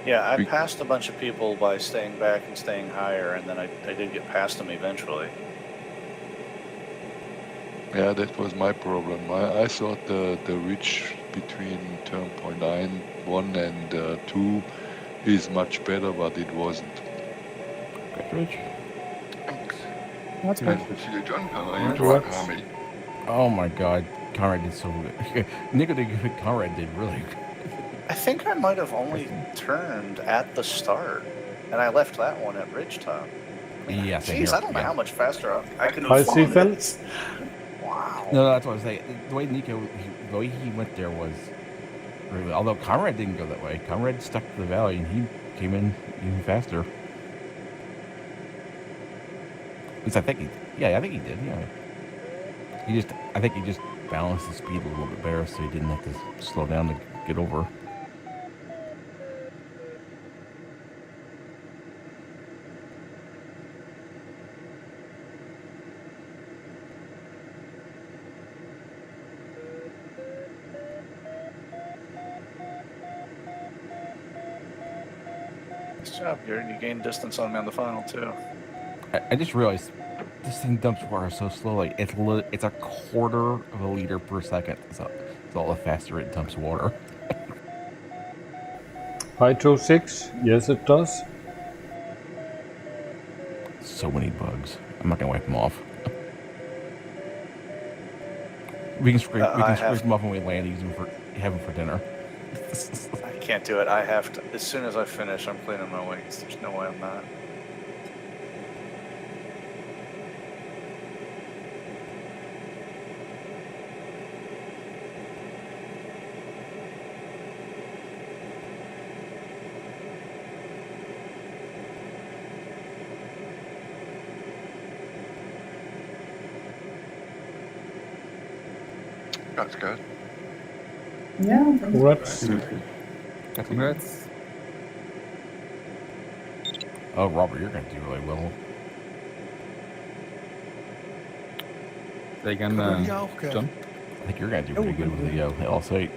Yeah, I passed a bunch of people by staying back and staying higher, and then I did get past them eventually. Yeah, that was my problem. I thought the ridge between turn point 9, 1 and 2 is much better, but it wasn't. Great ridge. That's Nice good. to see you, John. How are you doing, Harmony? Oh my god, Conrad did so good. Nico did good, Conrad did really good. I think I might have only turned at the start, and I left that one at Ridgetop. Yeah, Jeez, I don't know how much faster I could Hi, have flown Stephen. this. Wow. No, that's what I was saying. The way the way he went there was really, although Conrad didn't go that way. Conrad stuck to the valley and he came in even faster. At least I think he did. Yeah, I think he did. Yeah. I think he just balanced the speed a little bit better, so he didn't have to slow down to get over. Nice job, Garrett. You gained distance on me on the final, too. I just realized this thing dumps water so slowly. It's a quarter of a liter per second. So it's all the faster it dumps water. Hi, 26. Yes, it does. So many bugs. I'm not gonna wipe them off. We can scrape them off when we land. Have them for dinner. I can't do it. I have to. As soon as I finish, I'm cleaning my wings. There's no way I'm not. That's good. Yeah. Congrats. Congrats. Oh, Robert, you're going to do really well. Say again, John? I think you're going to do pretty good with the LS8.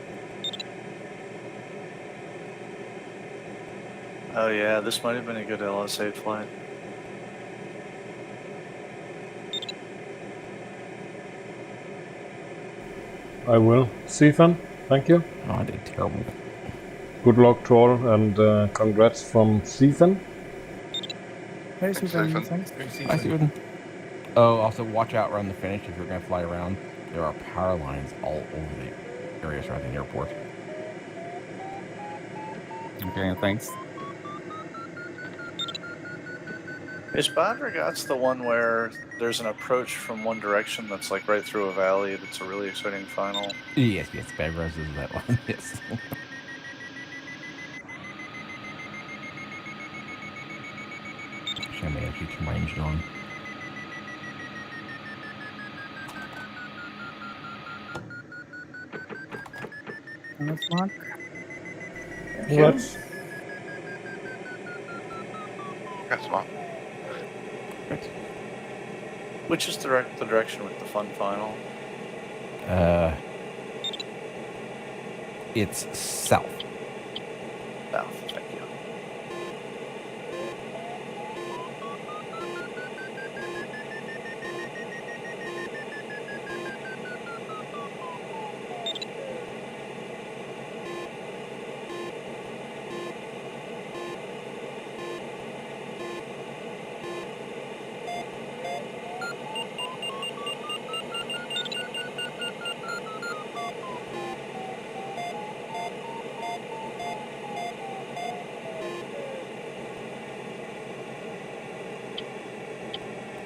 Oh yeah, this might have been a good LS8 flight. I will. Stephen, thank you. Oh, I did terrible. Good luck to all, and congrats from Stephen. Hey, Thanks, Stephen. Stephen. Thanks. Hi, Stephen. Oh, also watch out around the finish if you're going to fly around. There are power lines all over the area surrounding the airport. Okay, thanks. Is Bad Regatta the one where there's an approach from one direction that's like right through a valley? That's a really exciting final. Yes, Bad Rose is that one. Yes. I may actually turn my engine on. That's Mark. Congrats. That's Mark. Which is the direction with the fun final? It's south. South, thank you.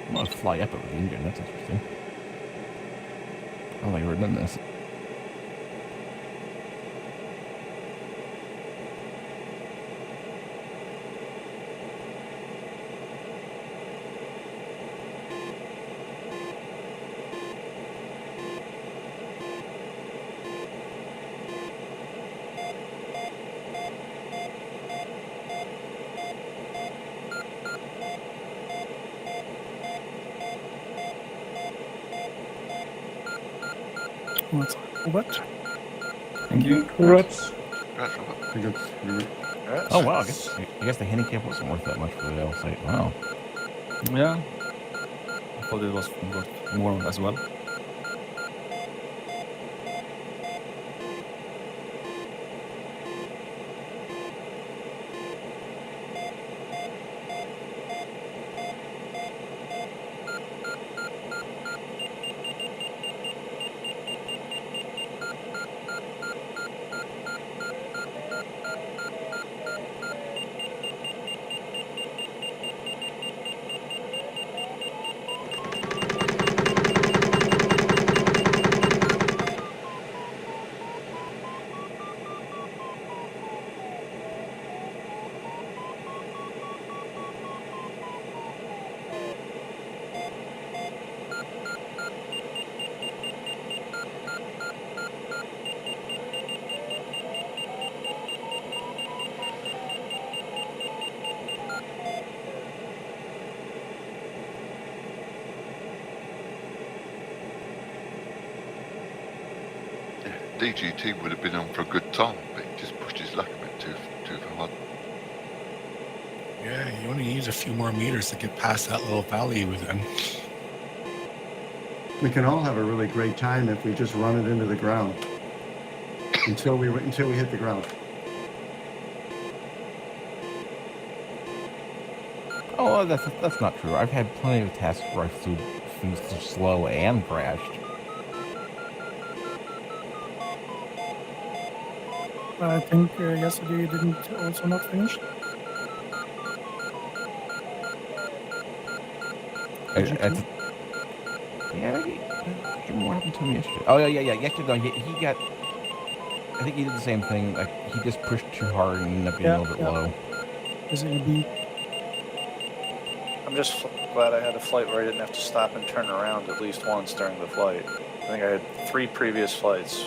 I'm gonna fly up over the engine. That's interesting. I don't think I've ever done this. What's what? Thank you. Congrats. Congrats, Robert. Congrats. Oh wow, I guess the handicap wasn't worth that much for the L site. Wow. Yeah. I thought it was worth more as well. DGT would have been on for a good time, but he just pushed his luck a bit too hard. Yeah, you only need a few more meters to get past that little valley he was in. We can all have a really great time if we just run it into the ground until we hit the ground. Oh, well, that's not true. I've had plenty of tasks where I flew slow and crashed. I think yesterday you didn't also not finish. What happened to him yesterday? Oh, yeah. Yesterday, he got... I think he did the same thing. Like, he just pushed too hard and ended up being a little bit low. Is it a B? I'm just glad I had a flight where I didn't have to stop and turn around at least once during the flight. I think I had 3 previous flights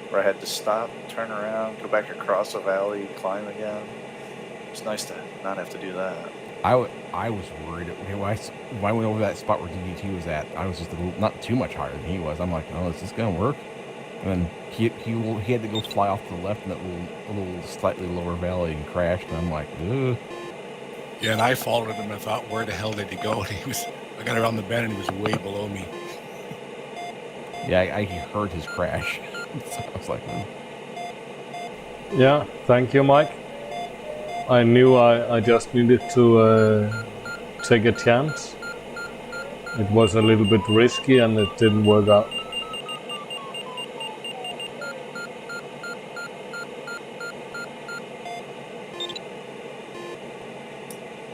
where I had to stop, turn around, go back across a valley, climb again. It's nice to not have to do that. I was worried when I went over that spot where DDT was at. I was just not too much higher than he was. I'm like, oh, is this gonna work? And then he had to go fly off to the left in that little slightly lower valley and crashed. And I'm like, ugh. Yeah, and I followed him and I thought, where the hell did he go? And I got around the bend and he was way below me. Yeah, I heard his crash. So I was like, Yeah, thank you, Mike. I knew I just needed to take a chance. It was a little bit risky and it didn't work out.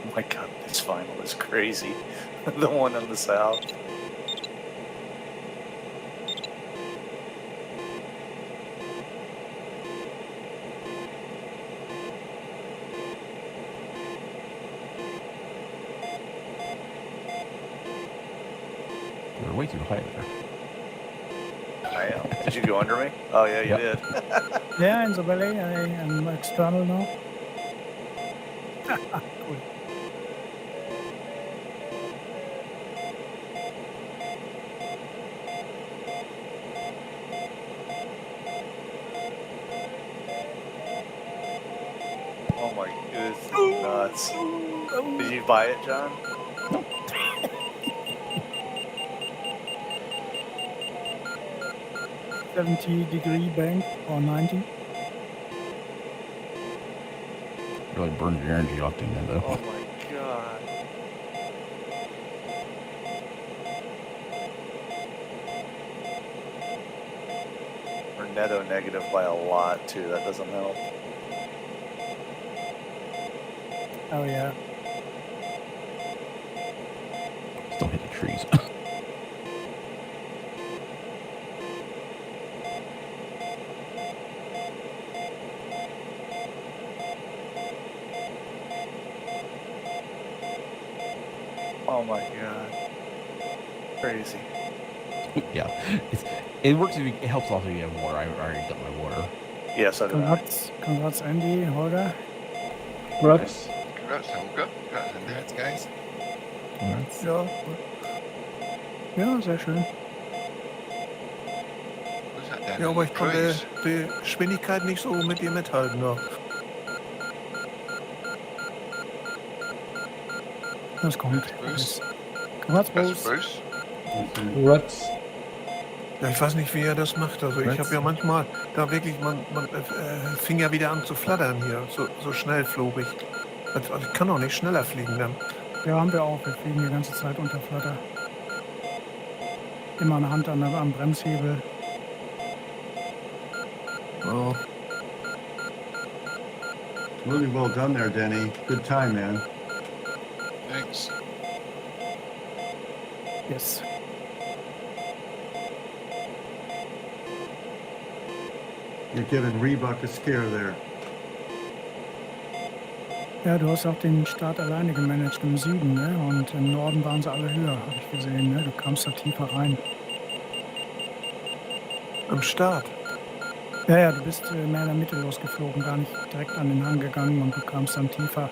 Oh my god, this final is crazy. The one in the south. you're way too high there. I am. Did you go under me? Oh yeah, you did. Yeah, in the valley, I am external now. Cool. Oh my goodness, nuts. Did you buy it, John? 70-degree bank or 90. Really burned your energy off doing that though. Oh my god. We're netto negative by a lot too, that doesn't help. Oh yeah. Just don't hit the trees. Oh my god. Crazy. Yeah, it works if it helps also if you have water. I already got my water. Yes, I do. Congrats, Andy, Holger. Congrats. Congrats, Holger. Congrats, Andy. Congrats, guys. Ja. Ja, sehr schön. What's that down Ja, in aber the ich konnte trees? die Geschwindigkeit nicht so mit dir mithalten. Ja. Das kommt. Bruce. Congrats, That's Bruce. Bruce. Congrats. Ja, ich weiß nicht, wie er das macht. Also ich habe ja manchmal da wirklich, man fing ja wieder an zu flattern hier. So schnell flog ich. Also ich kann auch nicht schneller fliegen dann. Ja, haben wir auch. Wir fliegen die ganze Zeit unter Flatter. Immer eine Hand am Bremshebel. Oh. Really well done there, Denny. Good time, man. Thanks. Yes. You're giving Reebok a scare there. Ja, du hast auch den Start alleine gemanagt im Süden, ne? Und im Norden waren sie alle höher, habe ich gesehen, ne? Du kamst da tiefer rein. Am Start. Ja, du bist mehr in der Mitte losgeflogen, gar nicht direkt an den Hang gegangen und du kamst dann tiefer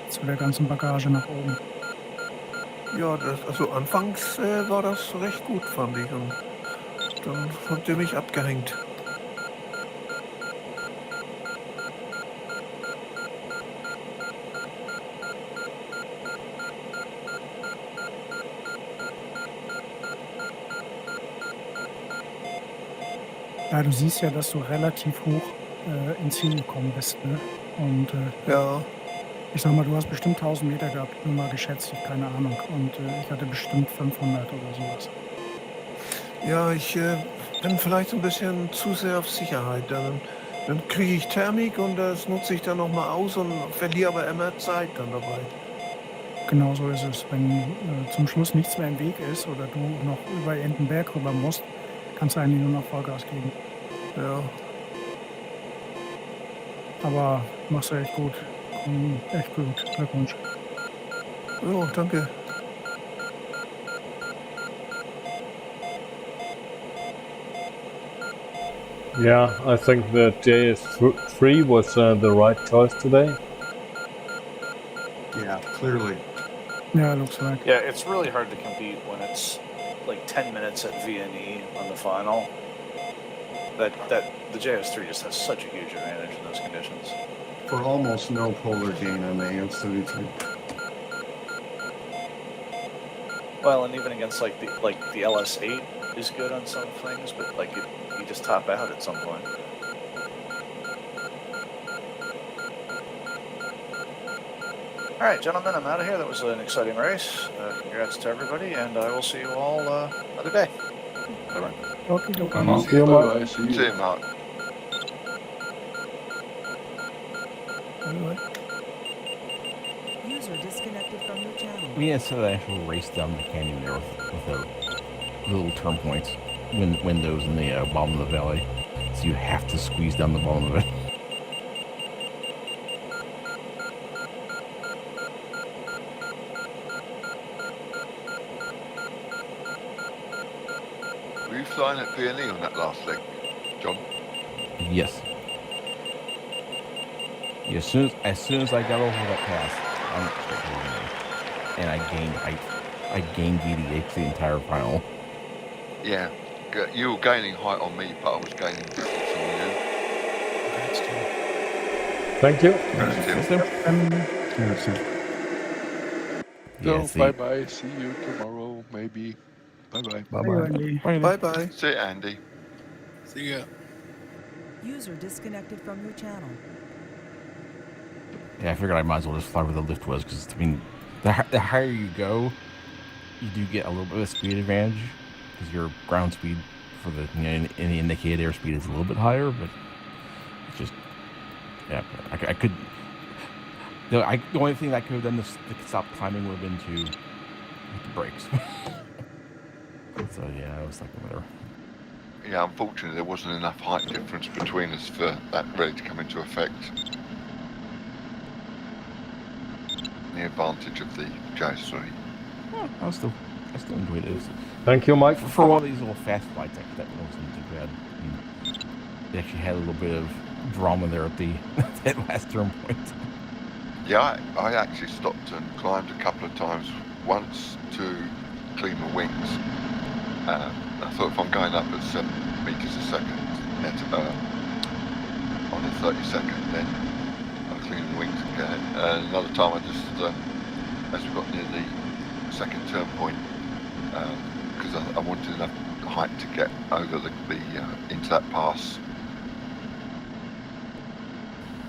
zu der ganzen Bagage nach oben. Ja, also anfangs war das recht gut, fand ich. Und dann habt ihr mich abgehängt. Ja, du siehst ja, dass du relativ hoch ins Ziel gekommen bist, ne? Und Ja. ich sag mal, du hast bestimmt 1000 Meter gehabt, nur mal geschätzt, ich keine Ahnung. Und ich hatte bestimmt 500 oder sowas. Ja, ich bin vielleicht ein bisschen zu sehr auf Sicherheit. Dann kriege ich Thermik und das nutze ich dann nochmal aus und verliere aber immer Zeit dann dabei. Genau so ist es. Wenn zum Schluss nichts mehr im Weg ist oder du noch über irgendeinen Berg rüber musst, kannst du eigentlich nur noch Vollgas geben. Ja. Aber machst du echt gut. Echt gut. Glückwunsch. Ja, danke. Yeah, I think the JS3 was the right choice today. Yeah, clearly. Yeah, looks like. Yeah, it's really hard to compete when it's like 10 minutes at VNE on the final. The JS3 just has such a huge advantage in those conditions. For almost no polar gain on the AF-33. Well, and even against like the LS8, is good on some things, but like you just top out at some point. All right, gentlemen, I'm out of here. That was an exciting race. Congrats to everybody, and I will see you all another day. Okay, See you, Mark. Bye-bye. See See you. you, Mark. User disconnected from your channel. We had an actual race down the canyon there with the little turn points, windows in the bottom of the valley. So you have to squeeze down the bottom of it. Were you flying at P&E on that last leg, John? Yes. Yeah, as soon as I got over that pass, and I gained DDH the entire final. Yeah. You were gaining height on me, but I was gaining distance on you. Thank you. Thanks, Tim. So, Yeah, see. bye-bye. See you tomorrow, maybe. Bye-bye. Bye-bye. See you, Andy. See ya. User disconnected from your channel. Yeah, I figured I might as well just fly where the lift was, because, I mean, the higher you go, you do get a little bit of a speed advantage, because your ground speed for the, in the indicated airspeed is a little bit higher, but it's just, yeah, I could, the only thing I could have done to stop climbing would have been to hit the brakes. So, yeah, I was like, whatever. Yeah, unfortunately, there wasn't enough height difference between us for that really to come into effect. The advantage of the JS3. Yeah, I still enjoyed it. Thank you, Mike. For one of these little fast flights, that wasn't too bad. I mean, it actually had a little bit of drama there at the that last turn point. Yeah, I actually stopped and climbed a couple of times. Once to clean my wings. I thought if I'm going up at 7 meters a second on a 30-second, then I'll clean the wings again. Another time I just, as we got near the second turn point, because I wanted enough height to get over the into that pass.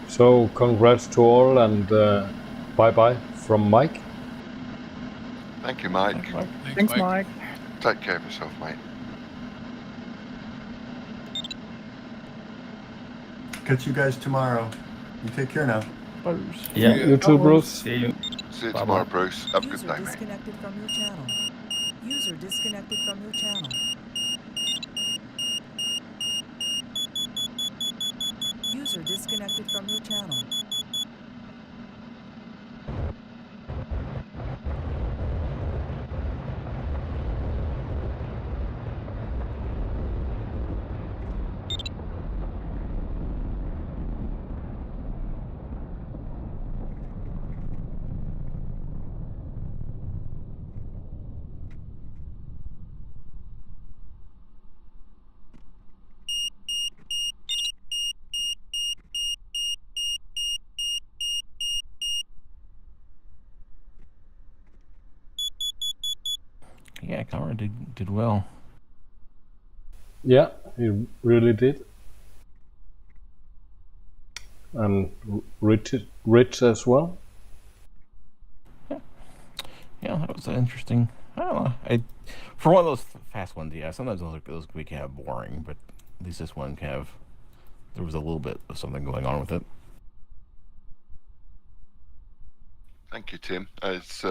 So, congrats to all, and bye-bye from Mike. Thank you, Mike. Thanks, Mike. Take care of yourself, mate. Catch you guys tomorrow. You take care now. Yeah, you too, Bruce. See you. See you tomorrow, Bruce. Have a good User day, mate. disconnected from your channel. User disconnected from your channel. User disconnected from your channel. Yeah, Condor did well. Yeah, he really did. And Rich as well. Yeah, that was interesting. I don't know. For one of those fast ones, yeah, sometimes those can be kind of boring, but at least this one kind of, there was a little bit of something going on with it. Thank you, Tim. It's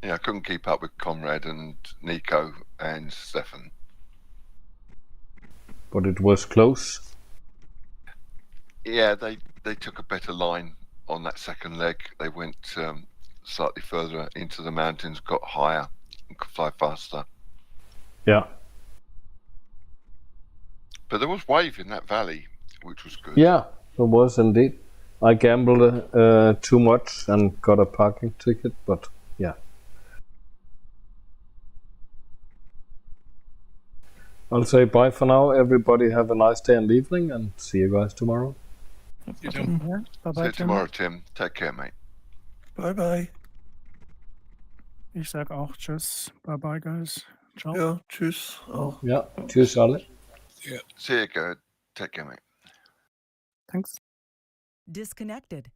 yeah, I couldn't keep up with Conrad and Nico and Stefan. But it was close. Yeah, they took a better line on that second leg. They went slightly further into the mountains, got higher, and could fly faster. Yeah. But there was wave in that valley, which was good. Yeah, there was indeed. I gambled too much and got a parking ticket, but yeah. I'll say bye for now. Everybody have a nice day and evening, and see you guys tomorrow. You too. Ja, bye See bye, you tomorrow, Tim. Take care, mate. Bye-bye. Ich sag auch Tschüss. Bye bye, guys. Ciao. Ja, tschüss. Auch. Ja, tschüss alle. Yeah. See you, go. Take care, mate. Thanks. Disconnected.